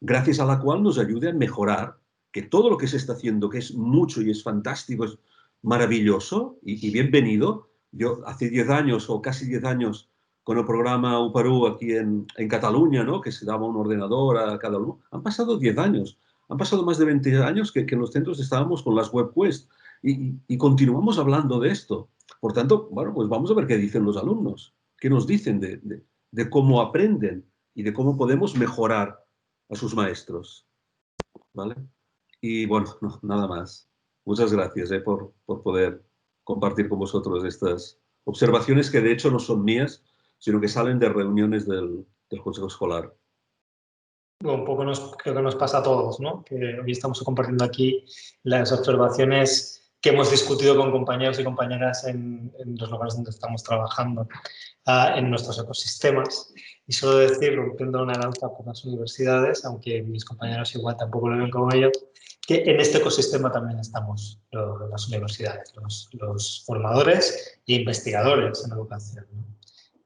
[SPEAKER 8] gracias a la cual nos ayude a mejorar que todo lo que se está haciendo, que es mucho y es fantástico, es maravilloso y bienvenido. Yo hace 10 años o casi 10 años con el programa UPARU aquí en Cataluña, ¿no? Que se daba un ordenador a cada alumno. Han pasado 10 años, han pasado más de 20 años que en los centros estábamos con las WebQuest y continuamos hablando de esto. Por tanto, bueno, pues vamos a ver qué dicen los alumnos, qué nos dicen de cómo aprenden y de cómo podemos mejorar a sus maestros. ¿Vale? Y bueno, no, nada más. Muchas gracias por poder compartir con vosotros estas observaciones que de hecho no son mías, sino que salen de reuniones del Consejo Escolar.
[SPEAKER 5] Un poco creo que nos pasa a todos, ¿no? Que hoy estamos compartiendo aquí las observaciones que hemos discutido con compañeros y compañeras en los lugares donde estamos trabajando, en nuestros ecosistemas. Y solo decir, rompiendo una lanza por las universidades, aunque mis compañeros igual tampoco lo ven como yo, que en este ecosistema también estamos las universidades, los formadores e investigadores en educación, ¿no?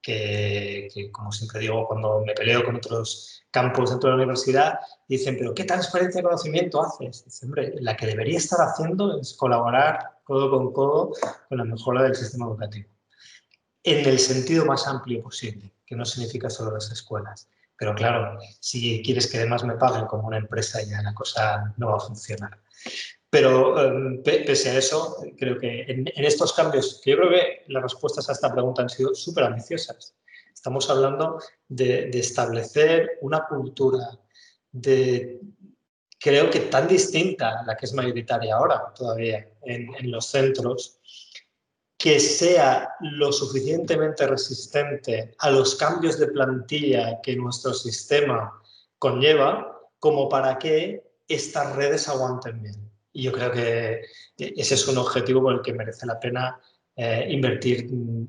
[SPEAKER 5] Que, como siempre digo, cuando me peleo con otros campos dentro de la universidad, dicen, pero ¿qué transferencia de conocimiento haces? Dicen, hombre, la que debería estar haciendo es colaborar codo con la mejora del sistema educativo. En el sentido más amplio posible, que no significa solo las escuelas. Pero claro, si quieres que además me paguen como una empresa, ya la cosa no va a funcionar. Pero pese a eso, creo que en estos cambios, que yo creo que las respuestas a esta pregunta han sido súper ambiciosas. Estamos hablando de establecer una cultura creo que tan distinta a la que es mayoritaria ahora todavía en los centros, que sea lo suficientemente resistente a los cambios de plantilla que nuestro sistema conlleva como para que estas redes aguanten bien. Y yo creo que ese es un objetivo por el que merece la pena invertir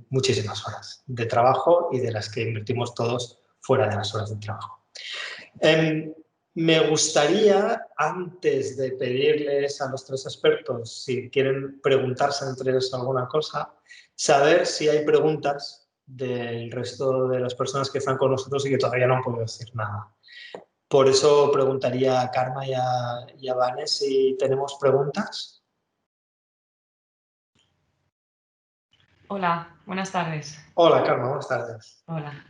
[SPEAKER 5] muchísimas horas de trabajo y de las que invertimos todos fuera de las horas de trabajo. Me gustaría, antes de pedirles a los tres expertos si quieren preguntarse entre ellos alguna cosa, saber si hay preguntas del resto de las personas que están con nosotros y que todavía no han podido decir nada. Por eso preguntaría a Karma y a Vane si tenemos preguntas.
[SPEAKER 9] Hola, buenas tardes.
[SPEAKER 5] Hola, Karma, buenas tardes.
[SPEAKER 9] Hola.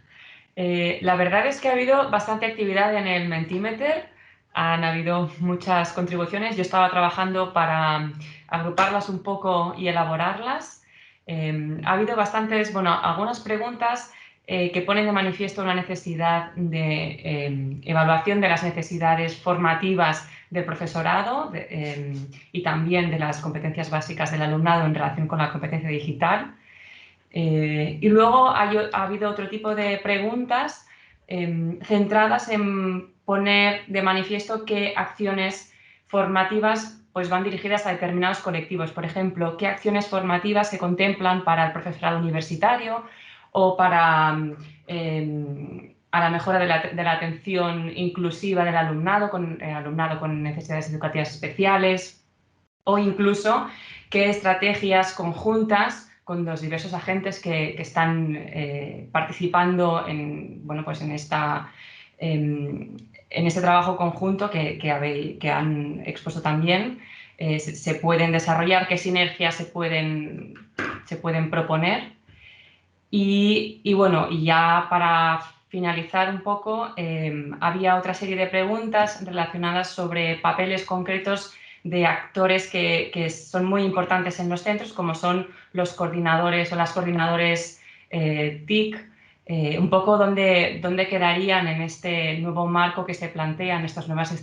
[SPEAKER 9] La verdad es que ha habido bastante actividad en el Mentimeter, han habido muchas contribuciones. Yo estaba trabajando para agruparlas un poco y elaborarlas. Ha habido algunas preguntas que ponen de manifiesto una necesidad de evaluación de las necesidades formativas del profesorado y también de las competencias básicas del alumnado en relación con la competencia digital. Y luego ha habido otro tipo de preguntas centradas en poner de manifiesto qué acciones formativas pues, van dirigidas a determinados colectivos. Por ejemplo, qué acciones formativas se contemplan para el profesorado universitario o para a la mejora de la atención inclusiva del alumnado con necesidades educativas especiales, o incluso qué estrategias conjuntas con los diversos agentes que están participando en este trabajo conjunto que han expuesto también, se pueden desarrollar, qué sinergias se pueden proponer. Y ya para finalizar un poco, había otra serie de preguntas relacionadas sobre papeles concretos de actores que son muy importantes en los centros, como son los coordinadores o las coordinadores TIC, un poco dónde quedarían en este nuevo marco que se plantean estas nuevas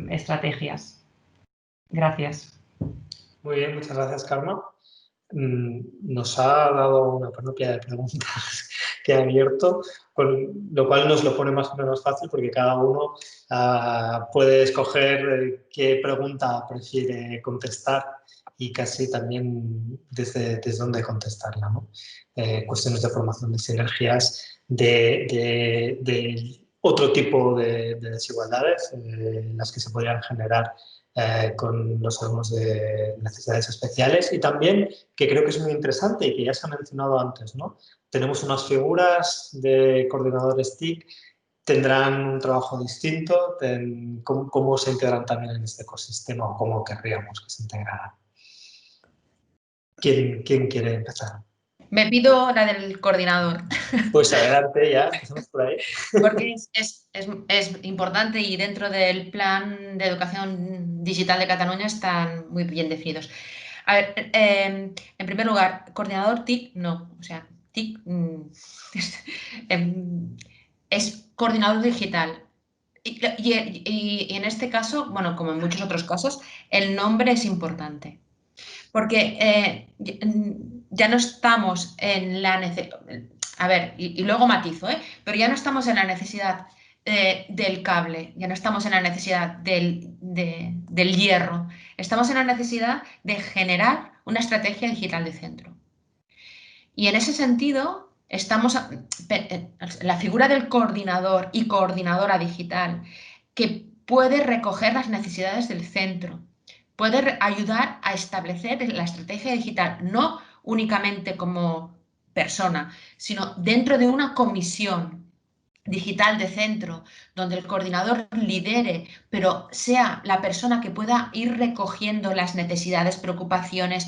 [SPEAKER 9] estrategias. Gracias.
[SPEAKER 5] Muy bien, muchas gracias, Carmen. Nos ha dado una panoplia de preguntas que ha abierto, con lo cual nos lo pone más o menos fácil porque cada uno puede escoger qué pregunta prefiere contestar y casi también desde dónde contestarla, ¿no? Cuestiones de formación de sinergias, de otro tipo de desigualdades, las que se podrían generar con los alumnos de necesidades especiales y también, que creo que es muy interesante y que ya se ha mencionado antes, ¿no? Tenemos unas figuras de coordinadores TIC, tendrán un trabajo distinto, cómo se integran también en este ecosistema o cómo querríamos que se integraran. ¿Quién quiere empezar?
[SPEAKER 6] Me pido la del coordinador.
[SPEAKER 5] Pues adelante, ya empezamos por ahí.
[SPEAKER 6] Porque es importante y dentro del plan de educación digital de Cataluña están muy bien definidos. A ver, en primer lugar, coordinador TIC, no. O sea, TIC es coordinador digital. Y en este caso, bueno, como en muchos otros casos, el nombre es importante. Porque ya no estamos en la necesidad, a ver, y luego matizo, pero ya no estamos en la necesidad del cable, ya no estamos en la necesidad del hierro, estamos en la necesidad de generar una estrategia digital de centro. Y en ese sentido, la figura del coordinador y coordinadora digital que puede recoger las necesidades del centro, puede ayudar a establecer la estrategia digital, no únicamente como persona, sino dentro de una comisión digital de centro, donde el coordinador lidere, pero sea la persona que pueda ir recogiendo las necesidades, preocupaciones,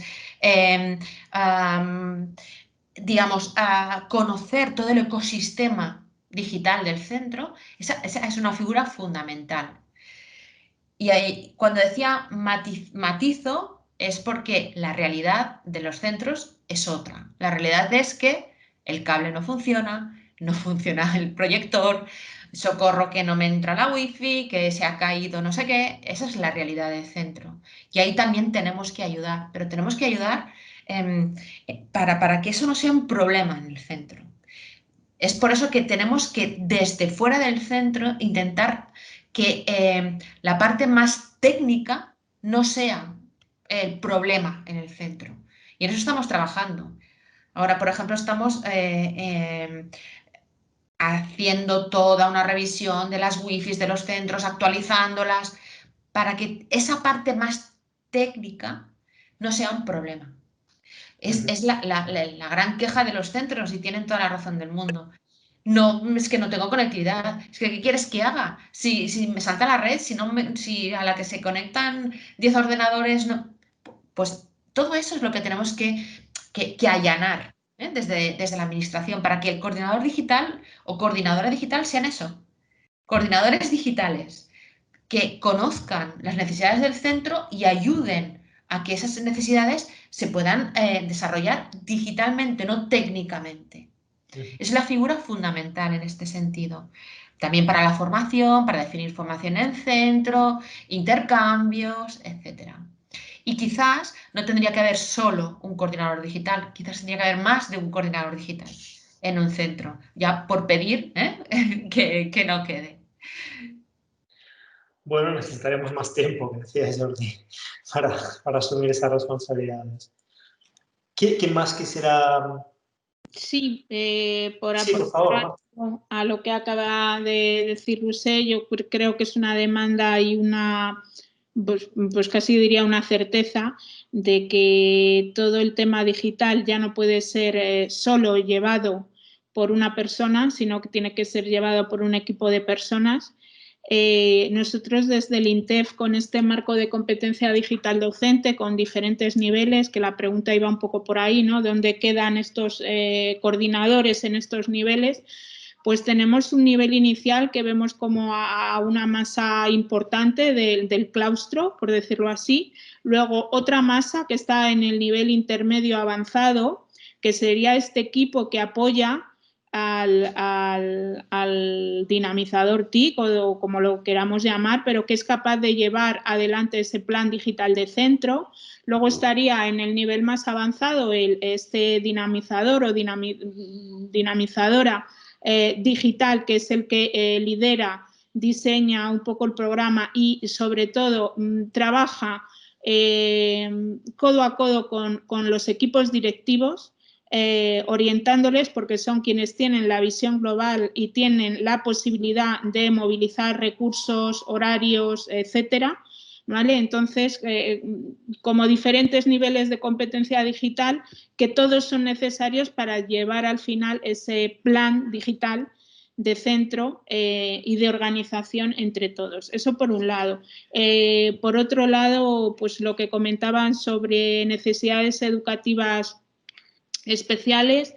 [SPEAKER 6] digamos, a conocer todo el ecosistema digital del centro, esa es una figura fundamental. Y ahí, cuando decía matizo, es porque la realidad de los centros es otra. La realidad es que el cable no funciona el proyector, socorro que no me entra la wifi, que se ha caído no sé qué. Esa es la realidad del centro. Y ahí también tenemos que ayudar, pero tenemos que ayudar para que eso no sea un problema en el centro. Es por eso que tenemos que desde fuera del centro intentar que la parte más técnica no sea el problema en el centro. Y en eso estamos trabajando. Ahora, por ejemplo, estamos haciendo toda una revisión de las wifis de los centros, actualizándolas, para que esa parte más técnica no sea un problema. Es la gran queja de los centros y tienen toda la razón del mundo. No, es que no tengo conectividad. Es que, ¿qué quieres que haga? Si me salta la red, si a la que se conectan 10 ordenadores, no. Pues todo eso es lo que tenemos que allanar desde la administración para que el coordinador digital o coordinadora digital sean eso. Coordinadores digitales que conozcan las necesidades del centro y ayuden a que esas necesidades se puedan desarrollar digitalmente, no técnicamente. Es la figura fundamental en este sentido. También para la formación, para definir formación en centro, intercambios, etc. Y quizás no tendría que haber solo un coordinador digital, quizás tendría que haber más de un coordinador digital en un centro, ya por pedir que no quede.
[SPEAKER 5] Bueno, necesitaremos más tiempo, que decía Jordi, para asumir esas responsabilidades. ¿Quién más quisiera...?
[SPEAKER 7] Sí, por
[SPEAKER 5] favor,
[SPEAKER 7] a lo que acaba de decir Roser, yo creo que es una demanda y una, pues casi diría una certeza de que todo el tema digital ya no puede ser solo llevado por una persona, sino que tiene que ser llevado por un equipo de personas. Nosotros desde el INTEF con este marco de competencia digital docente con diferentes niveles, que la pregunta iba un poco por ahí, ¿no? ¿Dónde quedan estos coordinadores en estos niveles? Pues tenemos un nivel inicial que vemos como a una masa importante del claustro, por decirlo así. Luego otra masa que está en el nivel intermedio avanzado, que sería este equipo que apoya al dinamizador TIC o como lo queramos llamar, pero que es capaz de llevar adelante ese plan digital de centro. Luego estaría en el nivel más avanzado este dinamizador o dinamizadora digital, que es el que lidera, diseña un poco el programa y sobre todo trabaja codo a codo con los equipos directivos, orientándoles, porque son quienes tienen la visión global y tienen la posibilidad de movilizar recursos, horarios, etcétera, ¿vale? Entonces, como diferentes niveles de competencia digital que todos son necesarios para llevar al final ese plan digital de centro y de organización entre todos. Eso por un lado. Por otro lado, pues lo que comentaban sobre necesidades educativas especiales,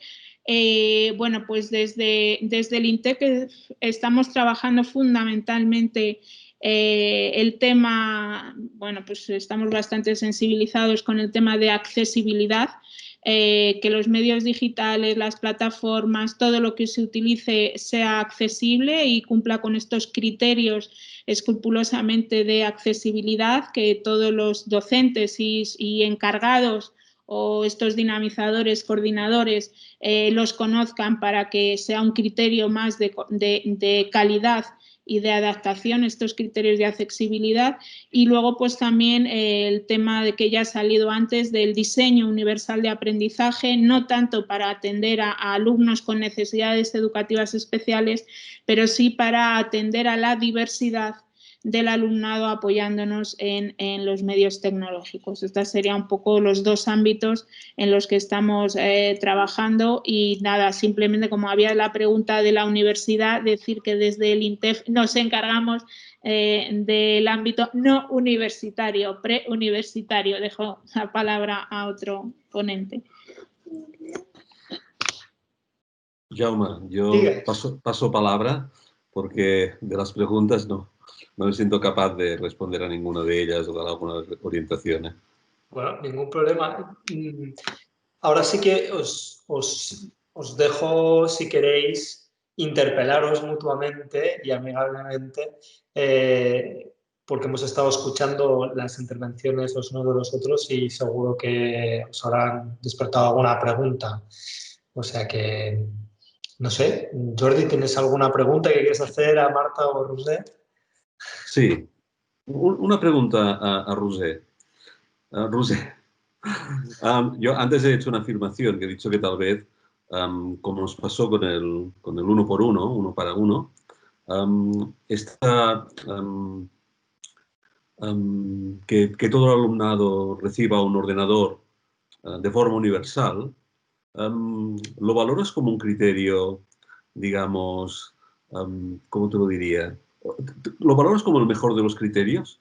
[SPEAKER 7] bueno, pues desde el INTEC estamos trabajando fundamentalmente el tema, bueno, pues estamos bastante sensibilizados con el tema de accesibilidad, que los medios digitales, las plataformas, todo lo que se utilice sea accesible y cumpla con estos criterios escrupulosamente de accesibilidad, que todos los docentes y encargados o estos dinamizadores, coordinadores, los conozcan para que sea un criterio más de calidad y de adaptación, estos criterios de accesibilidad. Y luego pues también el tema de que ya ha salido antes del diseño universal de aprendizaje, no tanto para atender a alumnos con necesidades educativas especiales, pero sí para atender a la diversidad del alumnado apoyándonos en los medios tecnológicos. Estos serían un poco los dos ámbitos en los que estamos trabajando y nada, simplemente como había la pregunta de la universidad, decir que desde el INTEF nos encargamos del ámbito no universitario, preuniversitario. Dejo la palabra a otro ponente.
[SPEAKER 8] Jaume, yo paso palabra porque de las preguntas no me siento capaz de responder a ninguna de ellas o dar alguna orientación.
[SPEAKER 5] Bueno, ningún problema. Ahora sí que os dejo, si queréis, interpelaros mutuamente y amigablemente, porque hemos estado escuchando las intervenciones los unos de los otros y seguro que os habrán despertado alguna pregunta. O sea que, no sé, Jordi, ¿tienes alguna pregunta que quieres hacer a Marta o a Roser?
[SPEAKER 8] Sí, una pregunta a Roser. Roser, yo antes he hecho una afirmación que he dicho que tal vez, como nos pasó con el 1 por 1, 1 para 1, que todo el alumnado reciba un ordenador de forma universal, ¿lo valoras como un criterio, digamos, cómo te lo diría? ¿Lo valoras como el mejor de los criterios?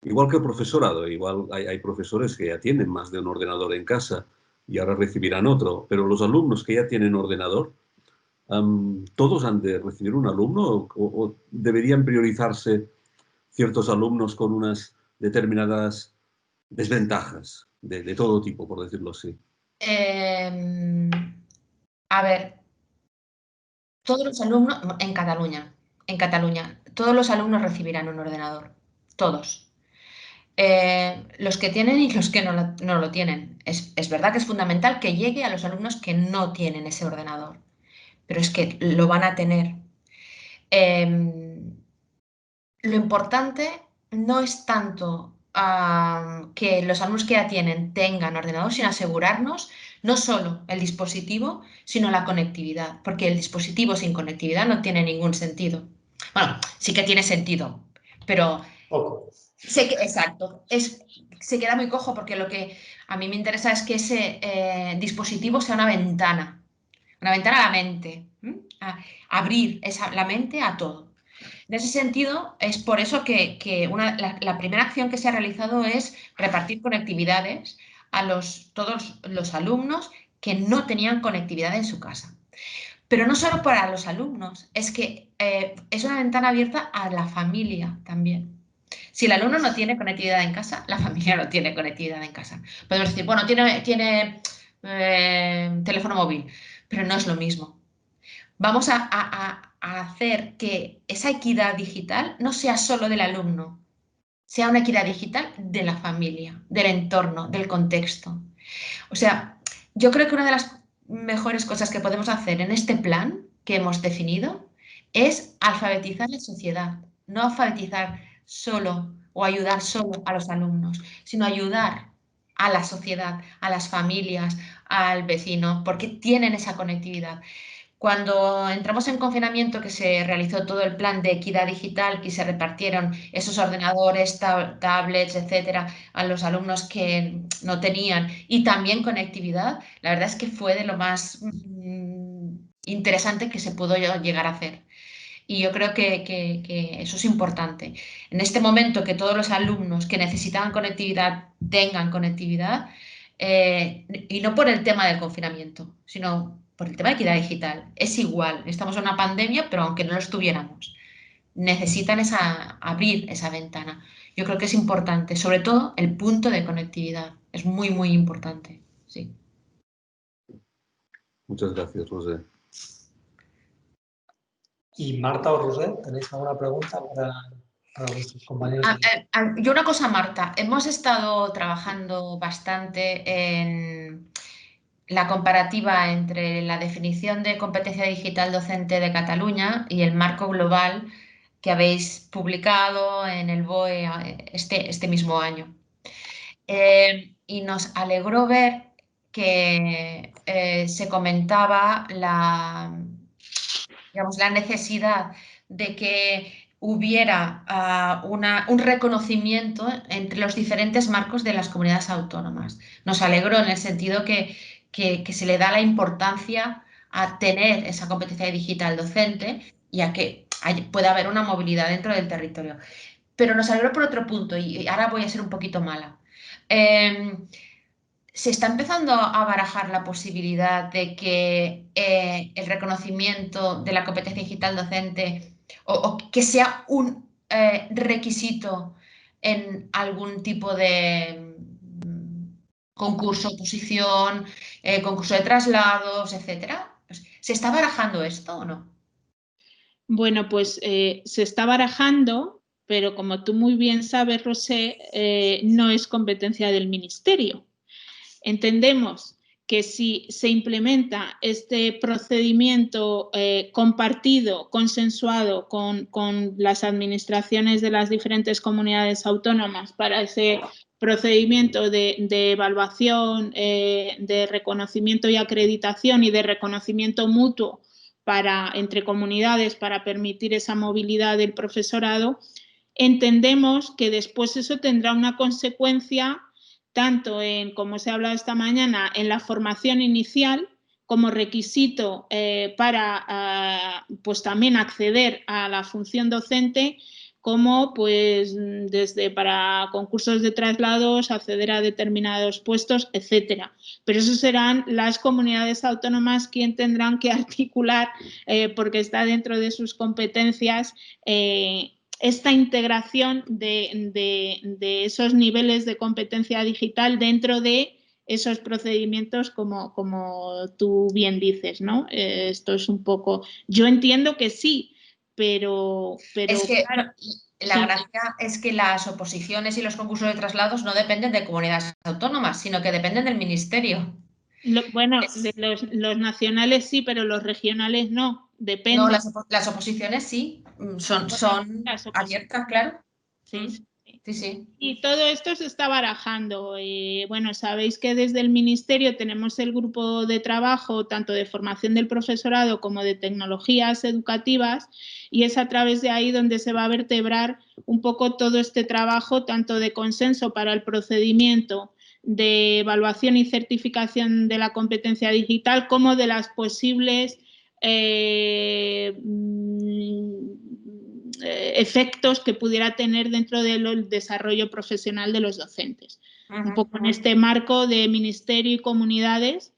[SPEAKER 8] Igual que el profesorado, igual hay profesores que ya tienen más de un ordenador en casa y ahora recibirán otro, pero los alumnos que ya tienen ordenador, ¿todos han de recibir un alumno o deberían priorizarse ciertos alumnos con unas determinadas desventajas de todo tipo, por decirlo así?
[SPEAKER 6] A ver, todos los alumnos en Cataluña, todos los alumnos recibirán un ordenador, todos. Los que tienen y los que no lo tienen. Es verdad que es fundamental que llegue a los alumnos que no tienen ese ordenador, pero es que lo van a tener. Lo importante no es tanto que los alumnos que ya tengan ordenador, sino asegurarnos no solo el dispositivo, sino la conectividad, porque el dispositivo sin conectividad no tiene ningún sentido. Bueno, sí que tiene sentido, pero exacto, se queda muy cojo porque lo que a mí me interesa es que ese dispositivo sea una ventana a la mente, a abrir la mente a todo. En ese sentido, es por eso que la primera acción que se ha realizado es repartir conectividades a todos los alumnos que no tenían conectividad en su casa. Pero no solo para los alumnos, es que es una ventana abierta a la familia también. Si el alumno no tiene conectividad en casa, la familia no tiene conectividad en casa. Podemos decir, bueno, tiene teléfono móvil, pero no es lo mismo. vamos a hacer que esa equidad digital no sea solo del alumno, sea una equidad digital de la familia, del entorno, del contexto. O sea, yo creo que una de las mejores cosas que podemos hacer en este plan que hemos definido es alfabetizar la sociedad, no alfabetizar solo o ayudar solo a los alumnos, sino ayudar a la sociedad, a las familias, al vecino, porque tienen esa conectividad. Cuando entramos en confinamiento, que se realizó todo el plan de equidad digital, que se repartieron esos ordenadores, tablets, etcétera, a los alumnos que no tenían, y también conectividad, la verdad es que fue de lo más interesante que se pudo llegar a hacer. Y yo creo que eso es importante. En este momento que todos los alumnos que necesitaban conectividad tengan conectividad, y no por el tema del confinamiento, sino por el tema de equidad digital. Es igual, estamos en una pandemia, pero aunque no lo estuviéramos, necesitan abrir esa ventana. Yo creo que es importante, sobre todo el punto de conectividad. Es muy, muy importante. Sí.
[SPEAKER 8] Muchas gracias, Rosé.
[SPEAKER 5] Y Marta o Rosé, ¿tenéis alguna pregunta para vuestros compañeros?
[SPEAKER 6] Yo una cosa, Marta, hemos estado trabajando bastante en la comparativa entre la definición de competencia digital docente de Cataluña y el marco global que habéis publicado en el BOE este mismo año. Y nos alegró ver que se comentaba digamos, la necesidad de que hubiera un reconocimiento entre los diferentes marcos de las comunidades autónomas. Nos alegró en el sentido que se le da la importancia a tener esa competencia digital docente y a que pueda haber una movilidad dentro del territorio. Pero nos alegró por otro punto, y ahora voy a ser un poquito mala. Se está empezando a barajar la posibilidad de que el reconocimiento de la competencia digital docente o que sea un requisito en algún tipo de concurso, oposición, concurso de traslados, etcétera. ¿Se está barajando esto o no?
[SPEAKER 7] Bueno, pues se está barajando, pero como tú muy bien sabes, Rosé, no es competencia del Ministerio. Entendemos que si se implementa este procedimiento compartido, consensuado con las administraciones de las diferentes comunidades autónomas para ese procedimiento de evaluación, de reconocimiento y acreditación y de reconocimiento mutuo entre comunidades para permitir esa movilidad del profesorado, entendemos que después eso tendrá una consecuencia tanto en, como se ha hablado esta mañana, en la formación inicial como requisito para pues también acceder a la función docente, como pues desde para concursos de traslados, acceder a determinados puestos, etcétera. Pero eso serán las comunidades autónomas quien tendrán que articular, porque está dentro de sus competencias, esta integración de esos niveles de competencia digital dentro de esos procedimientos como tú bien dices, ¿no? Esto es un poco... Yo entiendo que sí, pero
[SPEAKER 6] es que
[SPEAKER 7] claro,
[SPEAKER 6] la gracia es que las oposiciones y los concursos de traslados no dependen de comunidades autónomas, sino que dependen del Ministerio.
[SPEAKER 7] Bueno, de los nacionales sí, pero los regionales no, depende.
[SPEAKER 6] No, las oposiciones sí, son abiertas, claro.
[SPEAKER 7] Sí.
[SPEAKER 6] Sí.
[SPEAKER 7] Y todo esto se está barajando. Bueno, sabéis que desde el Ministerio tenemos el grupo de trabajo tanto de formación del profesorado como de tecnologías educativas, y es a través de ahí donde se va a vertebrar un poco todo este trabajo, tanto de consenso para el procedimiento de evaluación y certificación de la competencia digital, como de las posibles efectos que pudiera tener dentro del desarrollo profesional de los docentes. Un poco en este marco de ministerio y comunidades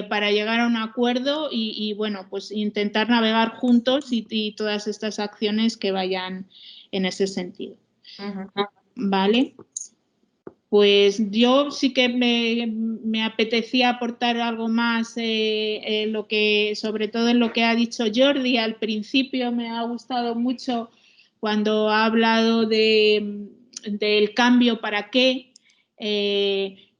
[SPEAKER 7] para llegar a un acuerdo y bueno, pues intentar navegar juntos y todas estas acciones que vayan en ese sentido. ¿Vale? Pues yo sí que me apetecía aportar algo más, sobre todo en lo que ha dicho Jordi. Al principio me ha gustado mucho cuando ha hablado del cambio para qué,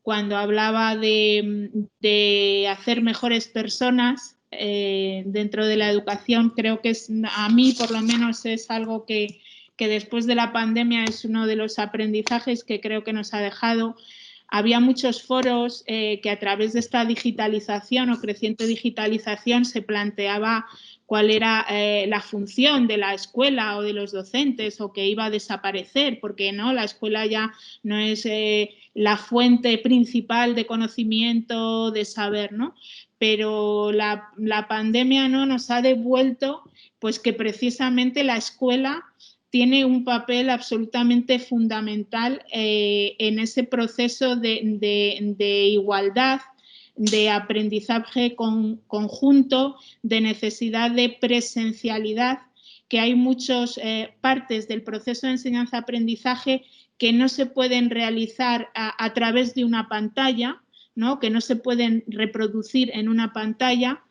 [SPEAKER 7] cuando hablaba de hacer mejores personas dentro de la educación. Creo que a mí por lo menos es algo que después de la pandemia es uno de los aprendizajes que creo que nos ha dejado. Había muchos foros que a través de esta digitalización o creciente digitalización se planteaba cuál era la función de la escuela o de los docentes, o que iba a desaparecer, porque no, la escuela ya no es la fuente principal de conocimiento, de saber, ¿no? Pero la pandemia, ¿no?, nos ha devuelto pues que precisamente la escuela tiene un papel absolutamente fundamental en ese proceso de igualdad, de aprendizaje conjunto, de necesidad de presencialidad, que hay muchas partes del proceso de enseñanza-aprendizaje que no se pueden realizar a través de una pantalla, ¿no?, que no se pueden reproducir en una pantalla.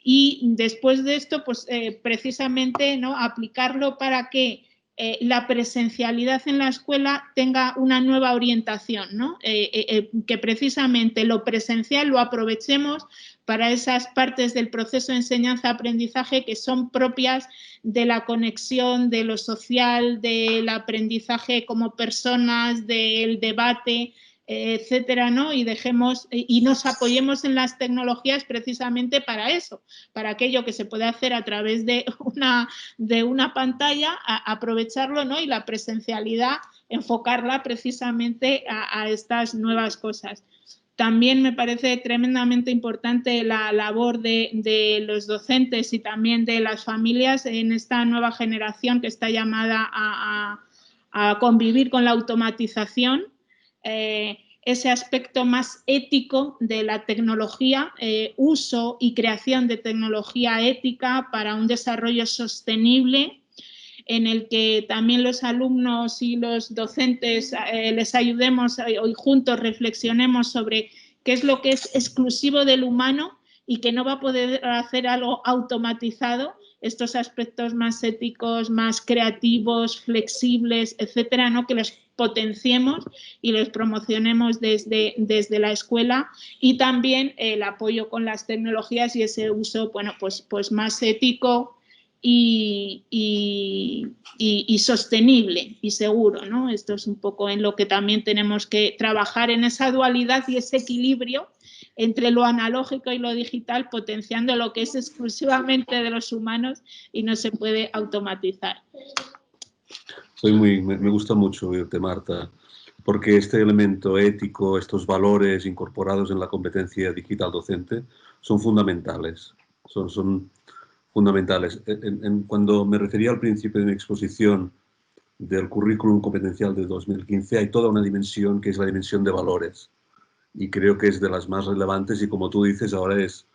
[SPEAKER 7] Y después de esto, pues precisamente, ¿no?, aplicarlo para que la presencialidad en la escuela tenga una nueva orientación, ¿no? Que precisamente lo presencial lo aprovechemos para esas partes del proceso de enseñanza-aprendizaje que son propias de la conexión, de lo social, del aprendizaje como personas, del debate, etcétera, ¿no? Y nos apoyemos en las tecnologías precisamente para eso, para aquello que se puede hacer a través de una pantalla, aprovecharlo, ¿no? Y la presencialidad, enfocarla precisamente a estas nuevas cosas. También me parece tremendamente importante la labor de los docentes y también de las familias en esta nueva generación que está llamada a convivir con la automatización. Ese aspecto más ético de la tecnología, uso y creación de tecnología ética para un desarrollo sostenible, en el que también los alumnos y los docentes les ayudemos y juntos reflexionemos sobre qué es lo que es exclusivo del humano y que no va a poder hacer algo automatizado. Estos aspectos más éticos, más creativos, flexibles, etcétera, ¿no?, que los potenciemos y los promocionemos desde la escuela, y también el apoyo con las tecnologías y ese uso, bueno, pues más ético y sostenible y seguro, ¿no? Esto es un poco en lo que también tenemos que trabajar, en esa dualidad y ese equilibrio entre lo analógico y lo digital, potenciando lo que es exclusivamente de los humanos y no se puede automatizar.
[SPEAKER 8] Me gusta mucho oírte, Marta, porque este elemento ético, estos valores incorporados en la competencia digital docente son fundamentales. Son fundamentales. Cuando me refería al principio de mi exposición del currículum competencial de 2015, hay toda una dimensión que es la dimensión de valores. Y creo que es de las más relevantes y, como tú dices, ahora es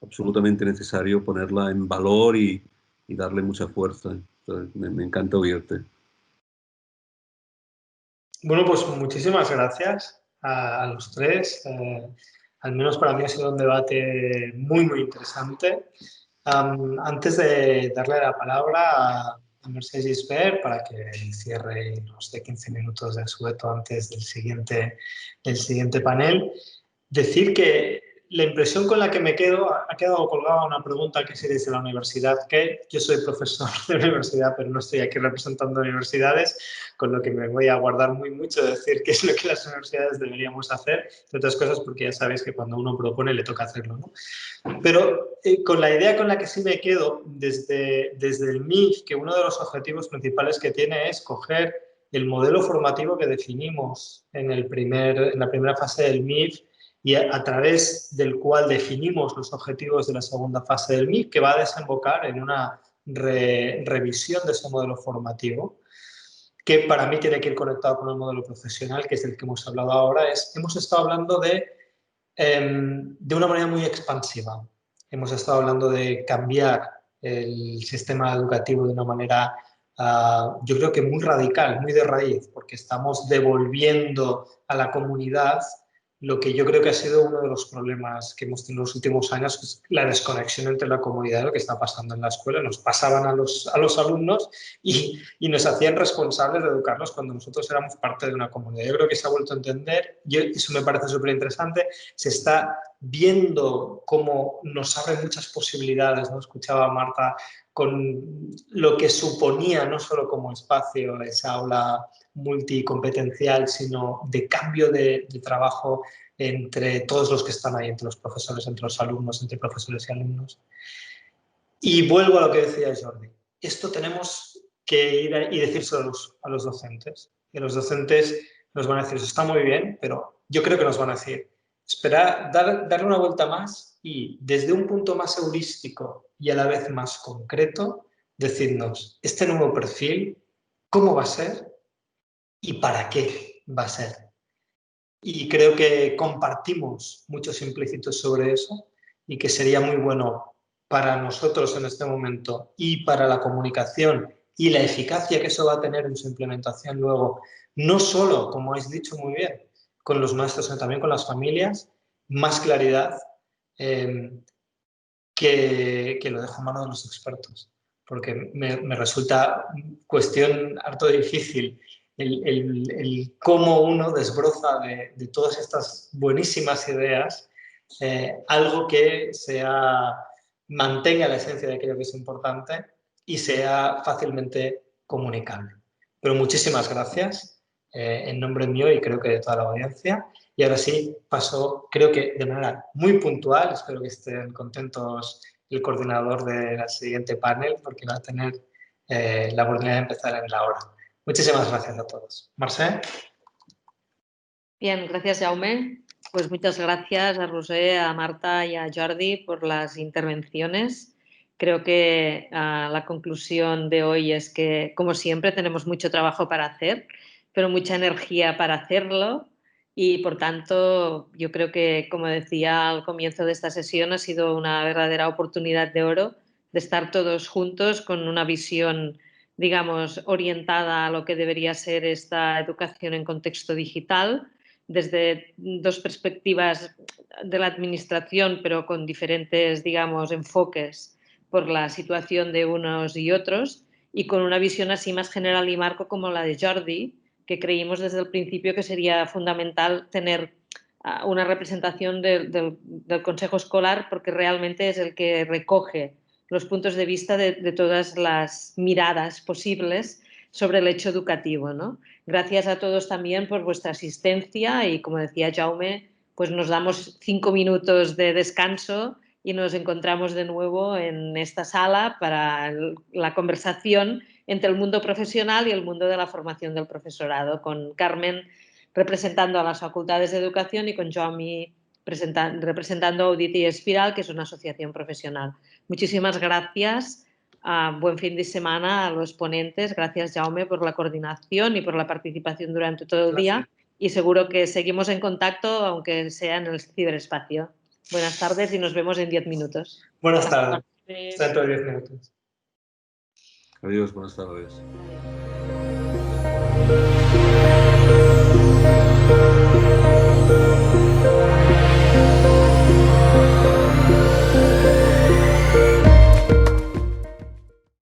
[SPEAKER 8] absolutamente necesario ponerla en valor y darle mucha fuerza. Me encanta oírte.
[SPEAKER 5] Bueno, pues muchísimas gracias a los tres. Al menos para mí ha sido un debate muy, muy interesante. Antes de darle la palabra a Mercè Gispert para que cierre los de 15 minutos de asueto antes del siguiente panel, decir que la impresión con la que me quedo, ha quedado colgada una pregunta que se dice en la universidad, que yo soy profesor de universidad, pero no estoy aquí representando universidades, con lo que me voy a guardar mucho de decir qué es lo que las universidades deberíamos hacer, entre otras cosas porque ya sabéis que cuando uno propone le toca hacerlo, ¿no? Pero con la idea con la que sí me quedo desde el MIF, que uno de los objetivos principales que tiene es coger el modelo formativo que definimos en la primera fase del MIF y a través del cual definimos los objetivos de la segunda fase del MIF, que va a desembocar en una revisión de ese modelo formativo, que para mí tiene que ir conectado con el modelo profesional, que es del que hemos hablado ahora. Hemos estado hablando de una manera muy expansiva. Hemos estado hablando de cambiar el sistema educativo de una manera yo creo que muy radical, muy de raíz, porque estamos devolviendo a la comunidad lo que yo creo que ha sido uno de los problemas que hemos tenido en los últimos años, que es la desconexión entre la comunidad y lo que está pasando en la escuela. Nos pasaban a los alumnos y nos hacían responsables de educarlos cuando nosotros éramos parte de una comunidad. Yo creo que se ha vuelto a entender, y eso me parece súper interesante, se está viendo cómo nos abre muchas posibilidades, ¿no? Escuchaba a Marta con lo que suponía, no solo como espacio, esa aula multicompetencial, sino de cambio de trabajo entre todos los que están ahí, entre los profesores, entre los alumnos, entre profesores y alumnos. Y vuelvo a lo que decía Jordi. Esto tenemos que ir y decírselo a los docentes. Y los docentes nos van a decir, eso está muy bien, pero yo creo que nos van a decir, espera, darle una vuelta más y desde un punto más heurístico y a la vez más concreto, decirnos, este nuevo perfil, ¿cómo va a ser? ¿Y para qué va a ser? Y creo que compartimos muchos implícitos sobre eso y que sería muy bueno para nosotros en este momento y para la comunicación y la eficacia que eso va a tener en su implementación luego, no solo, como habéis dicho muy bien, con los maestros, sino también con las familias, más claridad, que lo dejo en manos de los expertos. Porque me resulta cuestión harto difícil el cómo uno desbroza de todas estas buenísimas ideas algo que mantenga la esencia de aquello que es importante y sea fácilmente comunicable. Pero muchísimas gracias en nombre mío y creo que de toda la audiencia. Y ahora sí, paso, creo que de manera muy puntual, espero que estén contentos el coordinador de la siguiente panel, porque va a tener la oportunidad de empezar en la hora. Muchísimas gracias a todos. Mercè.
[SPEAKER 1] Bien, gracias, Jaume. Pues muchas gracias a Roser, a Marta y a Jordi por las intervenciones. Creo que la conclusión de hoy es que, como siempre, tenemos mucho trabajo para hacer, pero mucha energía para hacerlo. Y, por tanto, yo creo que, como decía al comienzo de esta sesión, ha sido una verdadera oportunidad de oro de estar todos juntos con una visión, digamos, orientada a lo que debería ser esta educación en contexto digital, desde dos perspectivas de la administración, pero con diferentes, digamos, enfoques por la situación de unos y otros, y con una visión así más general y marco como la de Jordi, que creímos desde el principio que sería fundamental tener una representación del Consejo Escolar, porque realmente es el que recoge los puntos de vista de todas las miradas posibles sobre el hecho educativo, ¿no? Gracias a todos también por vuestra asistencia y, como decía Jaume, pues nos damos 5 minutos de descanso y nos encontramos de nuevo en esta sala para la conversación entre el mundo profesional y el mundo de la formación del profesorado, con Carmen representando a las facultades de educación y con Jaume representando a Audit y Espiral, que es una asociación profesional. Muchísimas gracias. Buen fin de semana a los ponentes. Gracias, Jaume, por la coordinación y por la participación durante todo el día. Y seguro que seguimos en contacto, aunque sea en el ciberespacio. Buenas tardes y nos vemos en 10 minutos.
[SPEAKER 5] Buenas tardes. Hasta dentro de 10 minutos.
[SPEAKER 8] Adiós, buenas tardes.
[SPEAKER 1] Adiós.